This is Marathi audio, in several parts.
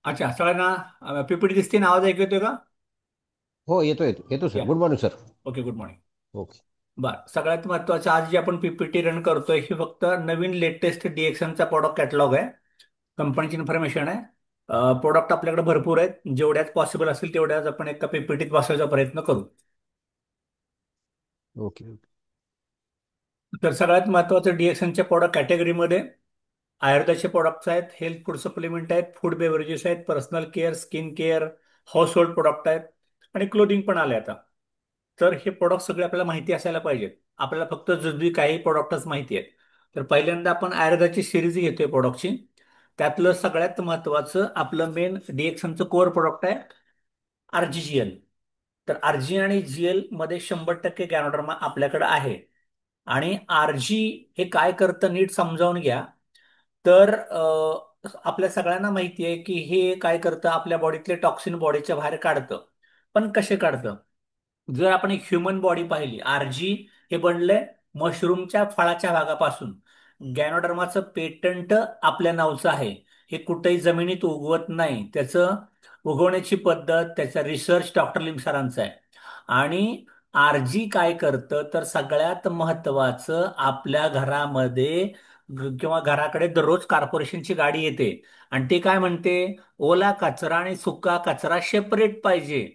अच्छा, सगळ्यांना पीपीटी दिसते ना? आवाज ऐकू येतोय का? हो, येतो येतो येतो सर. या. Good morning sir. Okay, good morning. Okay. बरं, सगळ्यात महत्त्वाचं आज जे आपण पीपीटी रन करतोय ही फक्त नवीन लेटेस्ट डीएक्सनचा प्रोडक्ट कॅटलॉग आहे. कंपनीची इन्फॉर्मेशन आहे. प्रोडक्ट आपल्याकडे भरपूर आहेत. जेवढ्याच पॉसिबल असतील तेवढ्याच आपण एका पीपीटीत बसवायचा प्रयत्न करू. Okay okay. तर सगळ्यात महत्त्वाचं डीएक्सनच्या प्रोडक्ट कॅटेगरीमध्ये आयुर्वेदाचे प्रोडक्ट्स आहेत, हेल्थ फूड सप्लिमेंट आहेत, फूड बेव्हरेजेस आहेत, personal care, skin care, house hold product आहेत आणि क्लोदिंग पण आले आता. तर हे प्रोडक्ट सगळे आपल्याला माहिती असायला पाहिजेत. आपल्याला फक्त जुजबी काही प्रोडक्टच माहिती आहेत. तर पहिल्यांदा आपण आयुर्वेदाची सिरीज घेतोय प्रोडक्टची. त्यातलं सगळ्यात महत्त्वाचं आपलं मेन डीएक्सनचं कोअर प्रोडक्ट आहे आरजीजीएल. तर आरजी आणि जीएल मध्ये 100% गॅनोडर्मा आपल्याकडे आहे. आणि आरजी हे काय करतं नीट समजावून घ्या. तर आपल्या सगळ्यांना माहिती आहे की हे काय करतं, आपल्या बॉडीतले टॉक्सिन बॉडीच्या बाहेर काढतं. पण कसे काढतं? जर आपण एक ह्युमन बॉडी पाहिली, आरजी हे बनलंय मशरूमच्या फळाच्या भागापासून. गॅनोडर्माचं पेटंट आपल्या नावचं आहे. हे कुठेही जमिनीत उगवत नाही. त्याचं उगवण्याची पद्धत, त्याचा रिसर्च डॉक्टर लिम सरांचा आहे. आणि आरजी काय करतं तर सगळ्यात महत्वाचं आपल्या घरामध्ये किंवा घराकडे दररोज कॉर्पोरेशनची गाडी येते आणि ते काय म्हणते, ओला कचरा आणि सुका कचरा सेपरेट पाहिजे.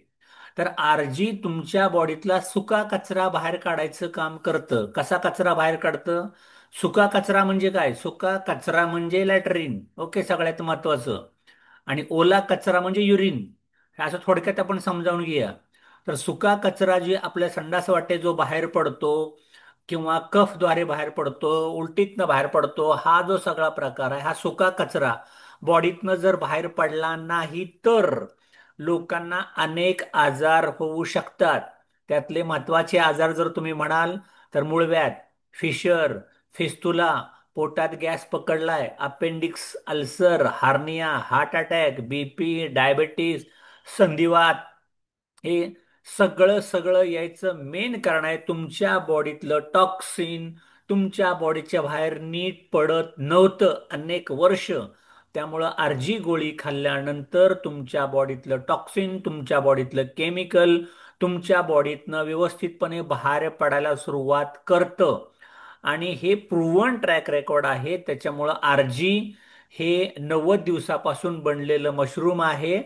तर आरजी तुमच्या बॉडीतला सुका कचरा बाहेर काढायचं काम करतं. कसा कचरा बाहेर काढतं? सुका कचरा म्हणजे काय? सुका कचरा म्हणजे लॅट्रिन. ओके, सगळ्यात महत्वाचं. आणि ओला कचरा म्हणजे युरिन. हे असं थोडक्यात आपण समजावून घेऊया. तर सुका कचरा जे आपल्या संडास वाटे जो बाहेर पडतो किंवा कफद्वारे बाहेर पडतो, उलटीतनं बाहेर पडतो, हा जो सगळा प्रकार आहे हा सुका कचरा बॉडीतनं जर बाहेर पडला नाही तर लोकांना अनेक आजार होऊ शकतात. त्यातले महत्वाचे आजार जर तुम्ही म्हणाल तर मूळव्याध, फिशर, फिस्टुला, पोटात गॅस पकडलाय, appendix, ulcer, hernia, heart attack, BP, diabetes, संधिवात, हे सगळं सगळं यायचं मेन कारण आहे तुमच्या बॉडीतलं टॉक्सिन तुमच्या बॉडीच्या बाहेर नीट पडत नव्हतं अनेक वर्ष. त्यामुळं आरजी गोळी खाल्ल्यानंतर तुमच्या बॉडीतलं टॉक्सिन, तुमच्या बॉडीतलं केमिकल तुमच्या बॉडीतनं व्यवस्थितपणे बाहेर पडायला सुरुवात करतं. आणि हे प्रूव्हन ट्रॅक रेकॉर्ड आहे. त्याच्यामुळं आरजी हे 90 दिवसापासून बनलेलं मशरूम आहे.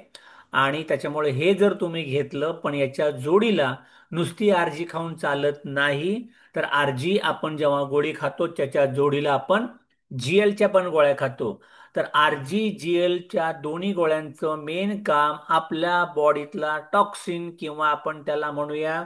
आणि त्याच्यामुळे हे जर तुम्ही घेतलं पण याच्या जोडीला नुसती आरजी खाऊन चालत नाही. तर आरजी आपण जेव्हा गोळी खातो त्याच्या जोडीला आपण जीएलच्या पण गोळ्या खातो. तर आरजी जीएलच्या दोन्ही गोळ्यांचं मेन काम आपल्या बॉडीतला टॉक्सिन किंवा आपण त्याला म्हणूया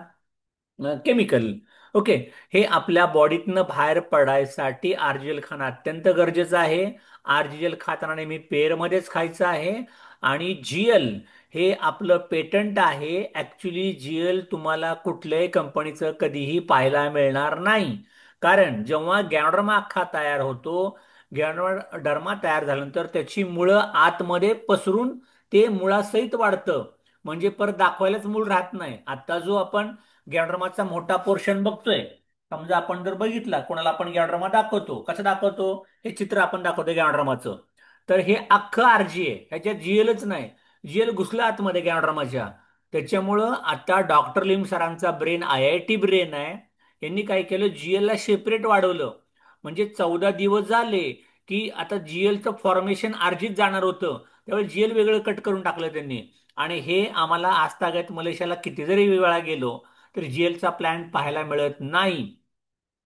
केमिकल, ओके, हे आपल्या बॉडीतनं बाहेर पडायसाठी आरजीएल खाणं अत्यंत गरजेचं आहे. आरजीएल खाताना नेहमी पेअरमध्येच खायचं आहे. आणि जीएल हे आपलं पेटंट आहे. ऍक्च्युली जीएल तुम्हाला कुठल्याही कंपनीचं कधीही पाहायला मिळणार नाही. कारण जेव्हा गॅनोडर्मा अख्खा तयार होतो, गॅनोडर्मा तयार झाल्यानंतर त्याची मुळं आतमध्ये पसरून ते मुळासहित वाढतं. म्हणजे परत दाखवायलाच मूळ राहत नाही. आता जो आपण गॅनोडर्माचा मोठा पोर्शन बघतोय, समजा आपण जर बघितला कोणाला आपण गॅनोडर्मा दाखवतो, कसं दाखवतो? हे चित्र आपण दाखवतो गॅनोडर्माचं. तर हे अख्खं आरजी आहे, ह्याच्यात जीएलच नाही. जीएल घुसला आतमध्ये गॅनोडर्माच्या. त्याच्यामुळं आता डॉक्टर लिम सरांचा ब्रेन आयआयटी ब्रेन आहे. यांनी काय केलं, जीएल ला सेपरेट वाढवलं. म्हणजे 14 दिवस झाले की आता जीएलचं फॉर्मेशन आरजीत जाणार होतं, त्यावेळी जीएल वेगळं कट करून टाकलं त्यांनी. आणि हे आम्हाला आजतागत मलेशियाला किती जरी वेळा गेलो तर जीएलचा प्लॅन पाहायला मिळत नाही.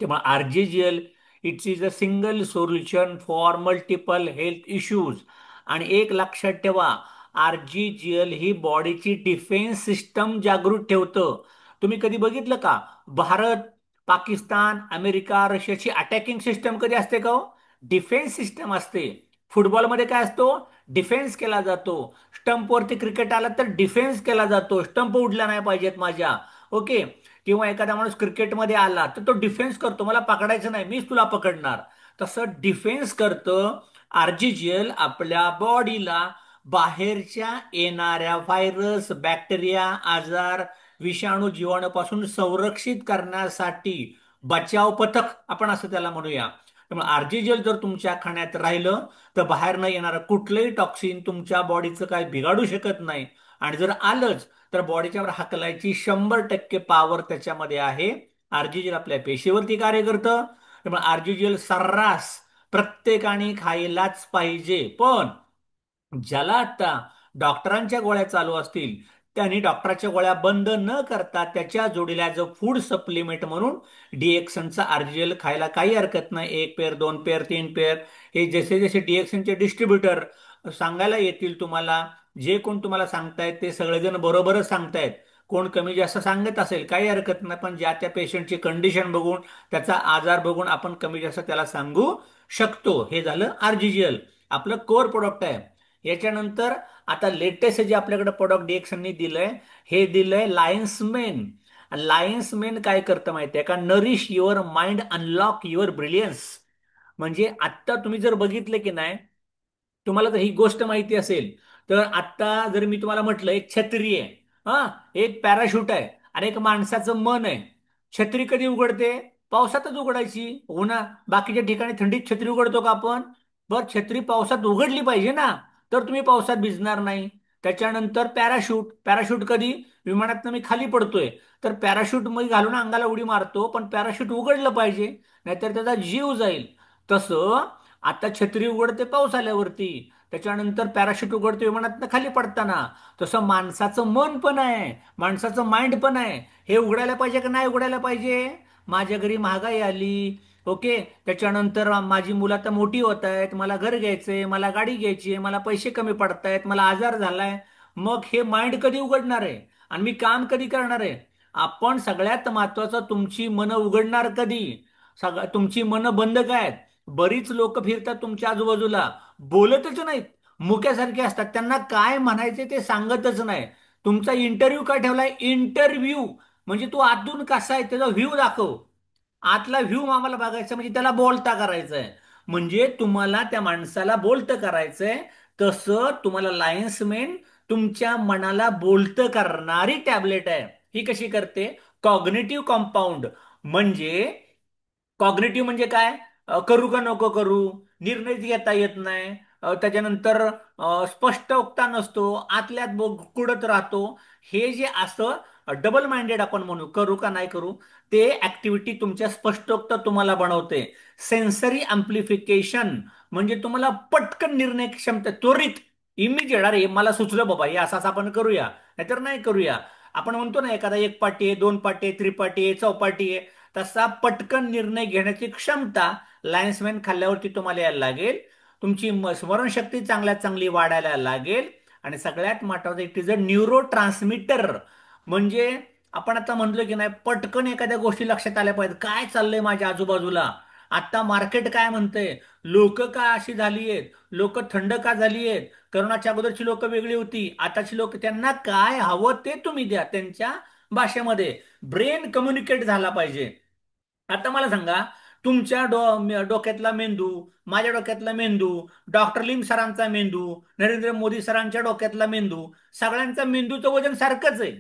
त्यामुळे RGGL it's is a single solution for multiple health issues. आणि एक लक्षात ठेवा, आरजीजीएल ही बॉडीची डिफेन्स सिस्टम जागृत ठेवतं. तुम्ही कधी बघितलं का भारत, पाकिस्तान, अमेरिका, रशियाची अटॅकिंग सिस्टम कधी असते का हो? डिफेन्स सिस्टम असते. फुटबॉलमध्ये काय असतो? डिफेन्स केला जातो. स्टंपवरती क्रिकेट आला तर डिफेन्स केला जातो, स्टंप उडला नाही पाहिजेत माझ्या. ओके. किंवा एखादा माणूस क्रिकेटमध्ये आला तर तो डिफेन्स करतो, मला पकडायचं नाही, मीच तुला पकडणार. तसं डिफेन्स करतं आरजीजीएल आपल्या बॉडीला बाहेरच्या येणाऱ्या व्हायरस, बॅक्टेरिया, आजार, विषाणू, जीवाणूपासून संरक्षित करण्यासाठी बचाव पथक आपण असं त्याला म्हणूया. त्यामुळे आरजी जेल जर तुमच्या खाण्यात राहिलं तर बाहेर न येणारं कुठलंही टॉक्सिन तुमच्या बॉडीचं काय बिघाडू शकत नाही. आणि जर आलंच तर बॉडीच्यावर हाकलायची 100% पॉवर त्याच्यामध्ये आहे. आरजी जेल आपल्या पेशीवरती कार्य करतं. त्यामुळे आरजी जेल सर्रास प्रत्येकाने खायलाच पाहिजे. पण ज्याला आता डॉक्टरांच्या गोळ्या चालू असतील त्यांनी डॉक्टरच्या गोळ्या बंद न करता त्याच्या जोडीला जो फूड सप्लिमेंट म्हणून डीएक्सनचा आरजीएल खायला काही हरकत नाही. एक पेअर, दोन पेअर, तीन पेअर, हे जसे जसे डीएक्सनचे डिस्ट्रीब्युटर सांगायला येतील तुम्हाला, जे कोण तुम्हाला सांगतायत ते सगळेजण बरोबरच सांगतायत. कोण कमी जास्त सांगत असेल काही हरकत नाही, पण ज्या त्या पेशंटची कंडिशन बघून त्याचा आजार बघून आपण कमी जास्त त्याला सांगू शकतो. हे झालं आरजीजीएल, आपलं कोर प्रोडक्ट आहे. याच्यानंतर आता लेटेस्ट जे आपल्याकडे प्रोडक्ट डीएक्सनी दिलंय, हे दिलंय लायन्स मेन. लायन्स मेन काय करतं माहितीये का? Nourish your mind, unlock your brilliance. म्हणजे आत्ता तुम्ही जर बघितले की नाही, तुम्हाला जर ही गोष्ट माहिती असेल तर आत्ता जर मी तुम्हाला म्हटलं एक छत्री आहे, हा, एक पॅराशूट आहे आणि एक माणसाचं मन आहे. छत्री कधी उघडते? पावसातच उघडायची हो ना. बाकीच्या ठिकाणी थंडीत छत्री उघडतो का आपण? बर, छत्री पावसात उघडली पाहिजे ना, तर तुम्ही पावसात भिजणार नाही. त्याच्यानंतर पॅराशूट. पॅराशूट कधी? विमानात मी खाली पडतोय तर पॅराशूट मध्ये घालून अंगाला उडी मारतो, पण पॅराशूट उघडलं पाहिजे, नाहीतर त्याचा जीव जाईल. तसं आता छत्री उघडते पाऊस आल्यावरती, त्याच्यानंतर पॅराशूट उघडते विमानात खाली पडताना. तसं माणसाचं मन पण आहे, माणसाचं माइंड पण आहे. हे उघडायला पाहिजे का नाही उघडायला पाहिजे? माझ्या घरी महागाई आली, ओके, त्याच्यानंतर माझी मुलं आता मोठी होत आहेत, मला घर घ्यायचंय, मला गाडी घ्यायची आहे, मला पैसे कमी पडतायत, मला आजार झालाय. मग हे माइंड कधी उघडणार आहे आणि मी काम कधी करणार आहे? आपण सगळ्यात महत्वाचं, तुमची मनं उघडणार कधी? तुमची मनं बंद काय आहेत? बरीच लोक फिरतात तुमच्या आजूबाजूला, बोलतच नाहीत, मुक्यासारखे असतात, त्यांना काय म्हणायचे ते सांगतच नाही. तुमचा इंटरव्ह्यू काय ठेवलाय? इंटरव्ह्यू म्हणजे तू आतून कसा आहे त्याचा व्ह्यू दाखव. आतला व्ह्यू आम्हाला बघायचा, म्हणजे त्याला बोलता करायचंय. म्हणजे तुम्हाला त्या माणसाला बोलतं करायचंय. तसं तुम्हाला लायन्समेन तुमच्या मनाला बोलतं करणारी टॅबलेट आहे. ही कशी करते? Cognitive compound. म्हणजे कॉग्निटिव्ह म्हणजे काय? करू का नको करू, निर्णयच घेता येत नाही. त्याच्यानंतर स्पष्टवक्ता नसतो, आतल्यात कुडत राहतो. हे जे असं डबल माइंडेड आपण म्हणू, करू का नाही करू, ते ऍक्टिव्हिटी तुमच्या स्पष्टोक्त तुम्हाला बनवते. सेन्सरी अम्प्लिफिकेशन म्हणजे तुम्हाला पटकन निर्णय क्षमता, त्वरित, इमिजिएट, अरे मला सुचलं बाबा, हे असं असं आपण करूया, नाहीतर नाही करूया. आपण म्हणतो ना, एखादा एक पाटी आहे, दोन पाटी आहे, त्रिपाटी आहे, चौपाटी आहे, तसा पटकन निर्णय घेण्याची क्षमता लायन्समॅन खाल्ल्यावरती तुम्हाला यायला लागेल. तुमची स्मरणशक्ती चांगल्यात चांगली वाढायला लागेल. आणि सगळ्यात महत्त्वाचं, it is a neuro transmitter. म्हणजे आपण आता म्हणलो की नाही, पटकन एखाद्या गोष्टी लक्षात आल्या पाहिजेत. काय चाललंय माझ्या आजूबाजूला? आता मार्केट काय म्हणतंय? लोक का अशी झाली आहेत? लोक थंड का झाली आहेत? करोनाच्या अगोदरची लोक वेगळी होती, आताची लोक, त्यांना काय हवं ते तुम्ही द्या त्यांच्या भाषेमध्ये. ब्रेन कम्युनिकेट झाला पाहिजे. आता मला सांगा, तुमच्या डोक्यातला मेंदू, माझ्या डोक्यातला मेंदू, डॉक्टर लिम सरांचा मेंदू, नरेंद्र मोदी सरांच्या डोक्यातला मेंदू, सगळ्यांचा मेंदूचं वजन सारखंच आहे.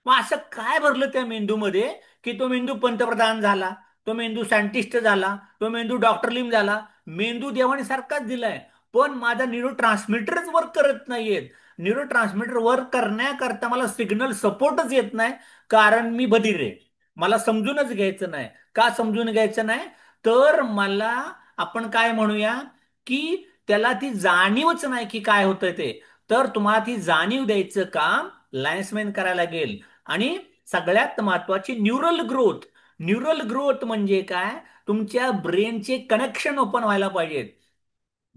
मग असं काय भरलं त्या मेंदूमध्ये की तो मेंदू पंतप्रधान झाला, तो मेंदू सायंटिस्ट झाला, तो मेंदू डॉक्टर लिम झाला? मेंदू देवाने सारखाच दिलाय, पण माझा न्यूरो ट्रान्समीटरच वर्क करत नाहीयेत. न्यूरो ट्रान्समीटर वर्क करण्याकरता मला सिग्नल सपोर्टच येत नाही, कारण मी बधीर आहे. मला समजूनच घ्यायचं नाही. का समजून घ्यायचं नाही? तर मला, आपण काय म्हणूया की त्याला ती जाणीवच नाही की काय होतंय ते. तर तुम्हाला ती जाणीव द्यायचं काम लायन्समॅन करायला लागेल. आणि सगळ्यात महत्वाची न्यूरल ग्रोथ. न्यूरल ग्रोथ म्हणजे काय? तुमच्या ब्रेनचे कनेक्शन ओपन व्हायला पाहिजेत.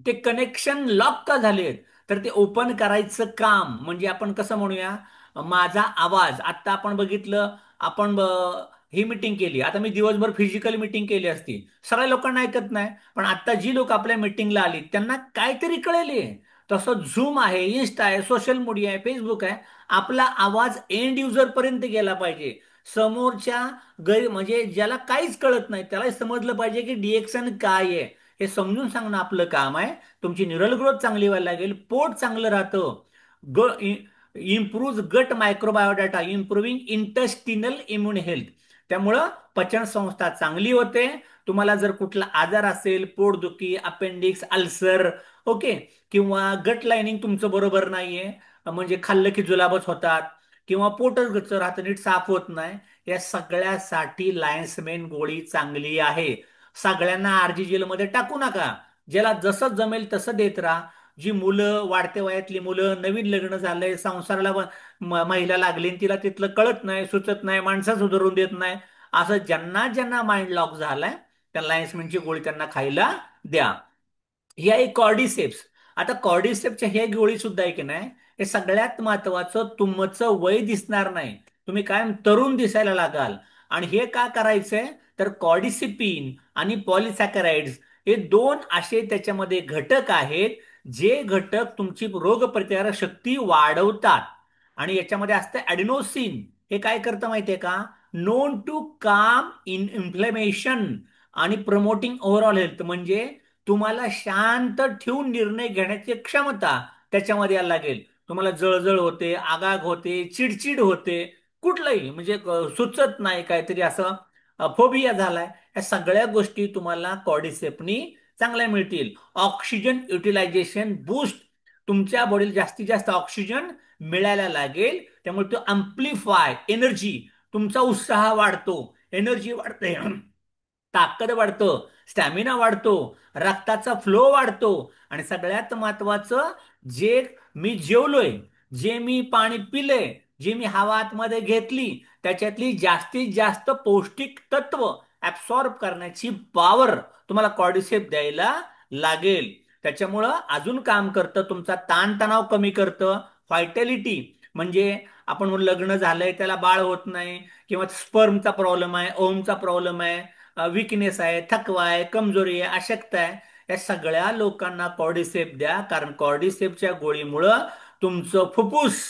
ते कनेक्शन लॉक का झालेत, तर ते ओपन करायचं काम. म्हणजे आपण कसं म्हणूया, माझा आवाज आता आपण बघितलं, आपण ही मिटिंग केली, आता मी दिवसभर फिजिकल मिटिंग केली असती, सगळ्या लोकांना ऐकत नाही, पण आता जी लोक आपल्या मिटिंगला आली त्यांना काहीतरी कळेल. तसं झूम आहे, इन्स्टा आहे, सोशल मीडिया आहे, फेसबुक आहे. आपला आवाज एंड युजर पर्यंत गेला पाहिजे. समोरच्या म्हणजे ज्याला काहीच कळत नाही त्याला समजलं पाहिजे की डीएक्सन काय आहे. हे समजून सांगणं आपलं काम आहे. तुमची न्यूरल ग्रोथ चांगली व्हायला लागेल, पोट चांगलं राहतं, ग इम्प्रूव्ह गट मायक्रोबायोडाटा, इम्प्रूव्हिंग इंटेस्टिनल इम्युन हेल्थ. त्यामुळं पचन संस्था चांगली होते, तुम्हाला जर कुठला आजार असेल, पोटदुखी, अपेंडिक्स, अल्सर, ओके, किंवा गट लाइनिंग तुमचं बरोबर नाहीये, म्हणजे खाल्लं की जुलाबच होतात, किंवा पोटच गच्च राहतं, नीट साफ होत नाही, या सगळ्यासाठी लायन्स मेन गोळी चांगली आहे. सगळ्यांना आरजी जेल मध्ये टाकू नका. ज्याला जसं जमेल तसं देत राहा. जी मुलं, वाढत्या वयातली मुलं, नवीन लग्न झालंय, संसाराला महिला लागली आणि तिला तिथलं कळत नाही, सुचत नाही, माणसं सुधारून देत नाही, असं ज्यांना ज्यांना माइंड लॉक झालाय, त्या लायन्समेंटची गोळी त्यांना खायला द्या. ही आहे कॉर्डिसेप्स. आता कॉर्डिसेप्सच्या ह्या गोळी सुद्धा आहे की नाही, हे सगळ्यात महत्वाचं, तुमचं वय दिसणार नाही, तुम्ही कायम तरुण दिसायला लागाल. आणि हे का करायचंय, तर कॉर्डिसिपिन आणि पॉलिसॅकराइड्स हे दोन असे त्याच्यामध्ये घटक आहेत, जे घटक तुमची रोगप्रतिकारक शक्ती वाढवतात. आणि याच्यामध्ये असतं ॲडिनोसिन. हे काय करतं माहितीये का, नोन टू काम इन इन्फ्लेमेशन आणि प्रमोटिंग ओव्हरऑल हेल्थ, म्हणजे तुम्हाला शांत ठेवून निर्णय घेण्याची क्षमता त्याच्यामध्ये यायला लागेल. तुम्हाला जळजळ होते, आगाग होते, चिडचिड होते, कुठलंही म्हणजे सुचत नाही, काहीतरी असं फोबिया झालाय, या सगळ्या गोष्टी तुम्हाला कॉर्डिसेपनी चांगल्या मिळतील. ऑक्सिजन युटिलायझेशन बूस्ट, तुमच्या बॉडीला जास्तीत जास्त ऑक्सिजन मिळायला लागेल, त्यामुळे तो अम्प्लिफाय एनर्जी, तुमचा उत्साह वाढतो, एनर्जी वाढते, ताकद वाढतं, स्टॅमिना वाढतो, रक्ताचा फ्लो वाढतो. आणि सगळ्यात महत्वाचं, जे मी जेवलोय, जे मी पाणी पिले, जे मी हवा आतमध्ये घेतली, त्याच्यातली जास्तीत जास्त पौष्टिक तत्व ऍब्सॉर्ब करण्याची पॉवर तुम्हाला कॉर्डिसेप द्यायला लागेल. त्याच्यामुळं अजून काम करतं, तुमचा ताणतणाव कमी करतं. व्हायटॅलिटी म्हणजे आपण म्हणून लग्न झालंय त्याला बाळ होत नाही, किंवा स्पर्मचा प्रॉब्लेम आहे, ओमचा प्रॉब्लेम आहे, विकनेस आहे, थकवा आहे, कमजोरी आहे, अशक्तता आहे, या सगळ्या लोकांना कॉर्डिसेप द्या. कारण कॉर्डिसेपच्या गोळीमुळं तुमचं फुफ्फुस,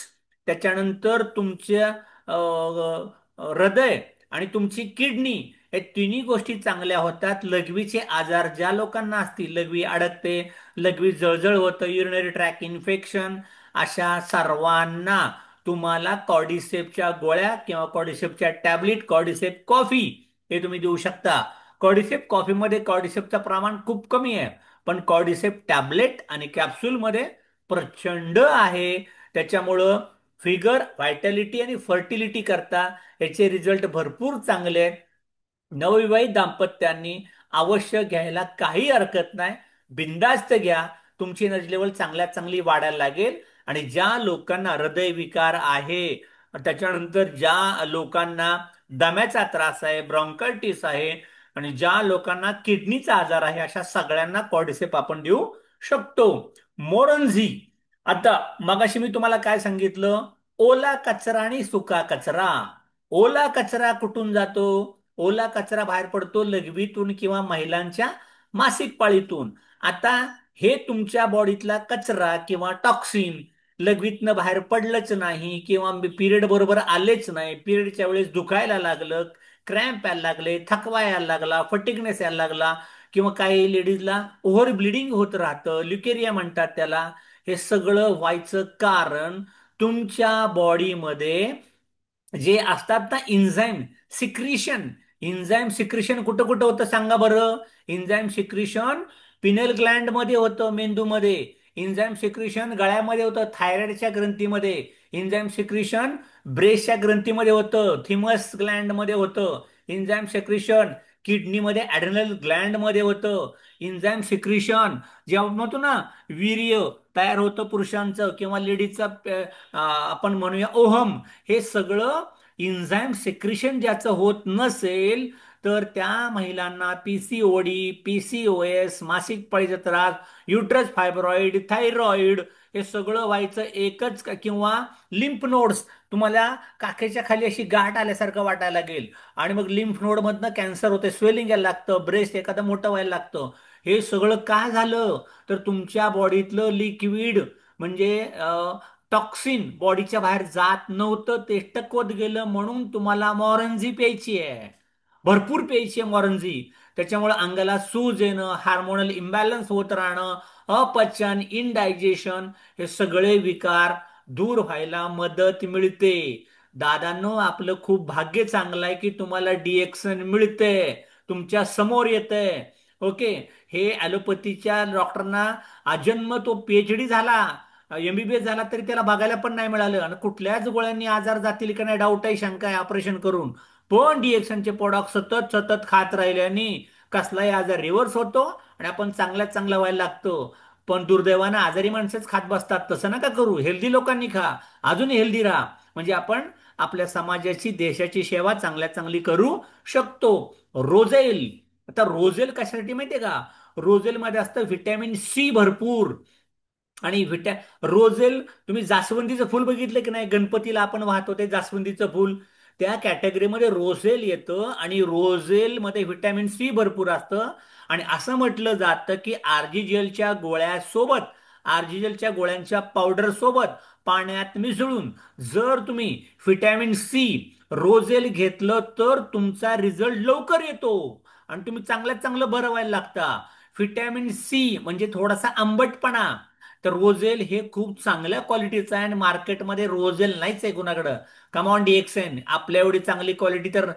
त्याच्यानंतर तुमच्या हृदय आणि तुमची किडनी, हे तिन्ही गोष्टी चांगल्या होतात. लघवीचे आजार ज्या लोकांना असतील, लघवी अडकते, लघवी जळजळ होतं, युरिनरी ट्रॅक इन्फेक्शन, अशा सर्वांना तुम्हाला कॉर्डिसेपच्या गोळ्या किंवा कॉर्डिसेपच्या टॅबलेट, कॉर्डिसेप कॉफी, हे तुम्ही देऊ शकता. कॉर्डिसेप कॉफीमध्ये कॉर्डिसेपचं प्रमाण खूप कमी आहे, पण कॉर्डिसेप टॅबलेट आणि कॅप्सूलमध्ये प्रचंड आहे. त्याच्यामुळं फिगर, व्हायटॅलिटी आणि फर्टिलिटी करता याचे रिझल्ट भरपूर चांगले आहेत. नवविवाहित दाम्पत्यांनी अवश्य घ्यायला काही हरकत नाही, बिंदास्त घ्या. तुमची एनर्जी लेवल चांगल्यात चांगली वाढायला लागेल. आणि ज्या लोकांना हृदयविकार आहे, त्याच्यानंतर ज्या लोकांना दम्याचा त्रास आहे, ब्रॉन्कायटिस आहे, आणि ज्या लोकांना किडनीचा आजार आहे, अशा सगळ्यांना कॉर्डिसेप आपण देऊ शकतो. मोरंझी. आता मगाशी मी तुम्हाला काय सांगितलं, ओला कचरा आणि सुका कचरा. ओला कचरा कुठून जातो, ओला कचरा बाहेर पडतो लघवीतून किंवा महिलांच्या मासिक पाळीतून. आता हे तुमच्या बॉडीतला कचरा किंवा टॉक्सिन लघवीतनं बाहेर पडलंच नाही, किंवा पिरियड बरोबर आलेच नाही, पिरियडच्या वेळेस दुखायला लागलं, क्रॅम्प यायला लागले, थकवा यायला लागला, फटिगनेस यायला लागला, किंवा काही लेडीजला ओव्हर ब्लिडिंग होत राहतं, ल्युकेरिया म्हणतात त्याला. हे सगळं व्हायचं कारण, तुमच्या बॉडीमध्ये जे असतात ना इन्झाईम सिक्रिशन, इन्झाईम सिक्रिशन कुठं कुठं होतं सांगा बरं. इन्झाईम सिक्रिशन पिनल ग्लँड मध्ये होतं, मेंदूमध्ये. इन्झाईम सिक्रिशन गळ्यामध्ये होतं, थायरॉइडच्या ग्रंथीमध्ये. इन्झाईम सिक्रिशन ब्रेस्टच्या ग्रंथीमध्ये होतं, थिमस ग्लँड मध्ये होतं. इन्झाईम सिक्रिशन किडनीमध्ये, ऍड्रेनल ग्लँड मध्ये होतं. इन्झाईम सिक्रिशन जेव्हा म्हणतो ना, वीर्य तयार होतं पुरुषांचं किंवा लेडीजचं, आपण म्हणूया ओहम, हे सगळं इन्झाईम सेक्रिशन ज्याचं होत नसेल, तर त्या महिलांना पीसीओडी, पीसीओएस, मासिक पाळीचा त्रास, युट्रस फायब्रॉइड, थायरॉइड, हे सगळं व्हायचं एकच किंवा लिम्फ नोड्स, तुम्हाला काखेच्या खाली अशी गाठ आल्यासारखं वाटायला लागेल, आणि मग लिम्फ नोड मधनं कॅन्सर होते, स्वेलिंग यायला लागतं, ब्रेस्ट एखादं मोठं व्हायला लागतं. हे सगळं काय झालं, तर तुमच्या बॉडीतलं लिक्विड म्हणजे टॉक्सिन बॉडीच्या बाहेर जात नव्हतं, ते टकवत गेलं, म्हणून तुम्हाला मॉरंजी प्यायची आहे, भरपूर प्यायची आहे मॉरंजी. त्याच्यामुळे अंगाला सूज येणं, हार्मोनल इम्बॅलन्स होत राहणं, अपचन, इनडायजेशन, हे सगळे विकार दूर व्हायला मदत मिळते. दादांनो, आपलं खूप भाग्य चांगलं आहे की तुम्हाला डिएक्सन मिळते. तुमच्या समोर येतंय. ओके. हे ॲलोपॅथीच्या डॉक्टरना आजन्म तो PhD झाला, MBBS झाला, तरी त्याला बघायला पण नाही मिळालं. आणि कुठल्याच गोळ्यांनी आजार जातील का नाही डाऊट आहे, शंका आहे ऑपरेशन करून. पण DXNचे प्रोडक्ट सतत सतत खात राहिल्याने कसलाही आजार रिव्हर्स होतो आणि आपण चांगल्यात चांगला व्हायला लागतो. पण दुर्दैवानं आजारी माणसंच खात बसतात. तसं नका करू. हेल्दी लोकांनी खा, अजून हेल्दी राहा. म्हणजे आपण आपल्या समाजाची, देशाची सेवा चांगल्यात चांगली करू शकतो. रोजेल. आता रोजेल कशासाठी माहितीये का? रोजेल मध्ये असतं व्हिटॅमिन सी भरपूर. आणि रोजेल, तुम्ही जास्वंदीचं फुल बघितलं की नाही? गणपतीला आपण वाहतो ते जास्वंदीचं फुल, त्या कॅटेगरीमध्ये रोझेल येतं. आणि रोझेल मध्ये व्हिटॅमिन सी भरपूर असतं. आणि असं म्हटलं जातं की आरजीजेलच्या गोळ्यासोबत, आरजीजेलच्या गोळ्यांच्या पावडर सोबत पाण्यात मिसळून जर तुम्ही व्हिटॅमिन सी रोझेल घेतलं तर तुमचा रिझल्ट लवकर येतो आणि तुम्ही चांगल्यात चांगलं बरं व्हायला लागता. व्हिटॅमिन सी म्हणजे थोडासा आंबटपणा. तर रोझेल हे खूप चांगल्या क्वालिटीचं आहे आणि मार्केटमध्ये रोझेल नाहीच आहे कुणाकडं. कमॉन DXN, आपल्या एवढी चांगली क्वालिटी तर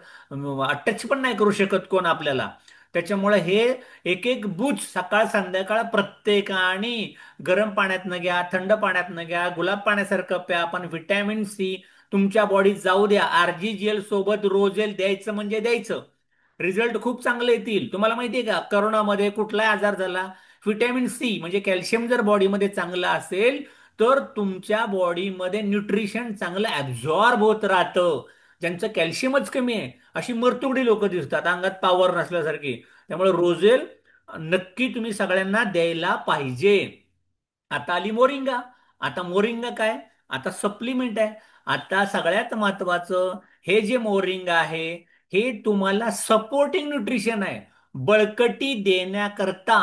टच पण नाही करू शकत कोण आपल्याला. त्याच्यामुळे हे एक एक बूच सकाळ संध्याकाळ प्रत्येकाने गरम पाण्यातनं घ्या, थंड पाण्यातनं घ्या, गुलाब पाण्यासारखं प्या, पण व्हिटॅमिन सी तुमच्या बॉडीत जाऊ द्या. RGGL सोबत रोझेल द्यायचं म्हणजे द्यायचं. रिझल्ट खूप चांगले येतील. तुम्हाला माहितीये का, करोनामध्ये कुठलाही आजार झाला, व्हिटॅमिन सी म्हणजे कॅल्शियम जर बॉडीमध्ये चांगलं असेल तर तुमच्या बॉडीमध्ये न्यूट्रिशन चांगलं ऍब्झॉर्ब होत राहतं. ज्यांचं कॅल्शियमच कमी आहे अशी मरतुकडी लोक दिसतात, अंगात पॉवर नसल्यासारखी. त्यामुळे रोजेल नक्की तुम्ही सगळ्यांना द्यायला पाहिजे. आता आली मोरिंगा. आता मोरिंगा काय? आता सप्लिमेंट आहे. आता सगळ्यात महत्वाचं, हे जे मोरिंगा आहे हे तुम्हाला सपोर्टिंग न्यूट्रिशन आहे, बळकटी देण्याकरता.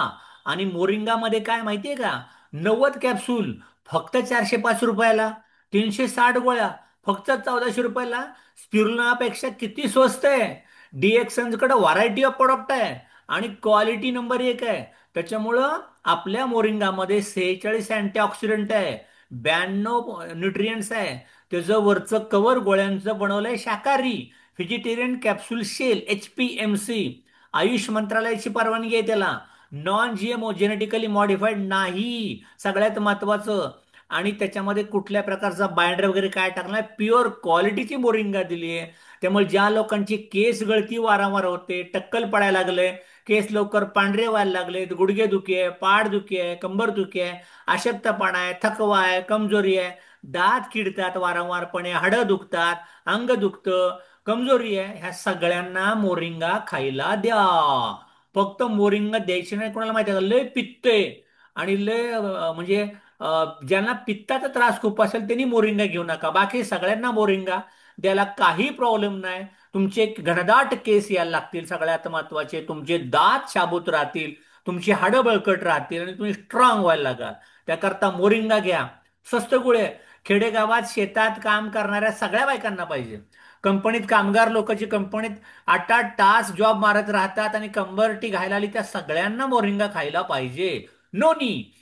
आणि मोरिंगामध्ये काय माहितीये का? 90 कॅप्सूल फक्त 405 रुपयाला, 360 गोळ्या फक्त 1400 रुपयाला. स्पिरुलिनापेक्षा किती स्वस्त आहे. DXN कडे व्हरायटी ऑफ प्रोडक्ट आहे आणि क्वालिटी नंबर 1 आहे. त्याच्यामुळं आपल्या मोरिंगामध्ये 46 अँटीऑक्सिडंट आहे, 92 न्यूट्रियंट्स आहे. त्याचं वरचं कव्हर गोळ्यांचं बनवलंय शाकाहारी, vegetarian capsule shell, HPMC. Ayush मंत्रालयाची परवानगी आहे त्याला. नॉन GMO, जेनेटिकली मॉडिफाईड नाही, सगळ्यात महत्वाचं. आणि त्याच्यामध्ये कुठल्या प्रकारचा बाइंडर वगैरे काय टाकणार, प्युअर क्वालिटीची मोरिंगा दिली आहे. त्यामुळे ज्या लोकांची केस गळती वारंवार होते, टक्कल पडायला लागले, केस लवकर पांढरे व्हायला लागले, गुडघे दुखी आहे, पाठ दुखी आहे, कंबर दुखी आहे, अशक्तपणा आहे, थकवा आहे, कमजोरी आहे, दात किडतात वारंवारपणे, हाडं दुखतात, अंग दुखतं, कमजोरी आहे, ह्या सगळ्यांना मोरिंगा खायला द्या. फक्त मोरिंगा द्यायची नाही कोणाला माहिती आहे का? लय पित्त आहे आणि लय म्हणजे ज्यांना पित्ताचा त्रास खूप असेल त्यांनी मोरिंगा घेऊ नका. बाकी सगळ्यांना मोरिंगा द्यायला काही प्रॉब्लेम नाही. तुमचे घनदाट केस यायला लागतील, सगळ्यात महत्वाचे तुमचे दात शाबूत राहतील, तुमची हाडं बळकट राहतील आणि तुम्ही स्ट्रॉंग व्हायला लागाल. त्याकरता मोरिंगा घ्या. स्वस्त गुळे. खेडेगावात शेतात काम करणाऱ्या सगळ्या बायकांना पाहिजे. कंपनीत कामगार लोकांची कंपनीत 8-8 तास जॉब मारत राहतात आणि कंबरटी घायला आली, त्या सगळ्यांना मोरिंगा खायला पाहिजे. नोनी.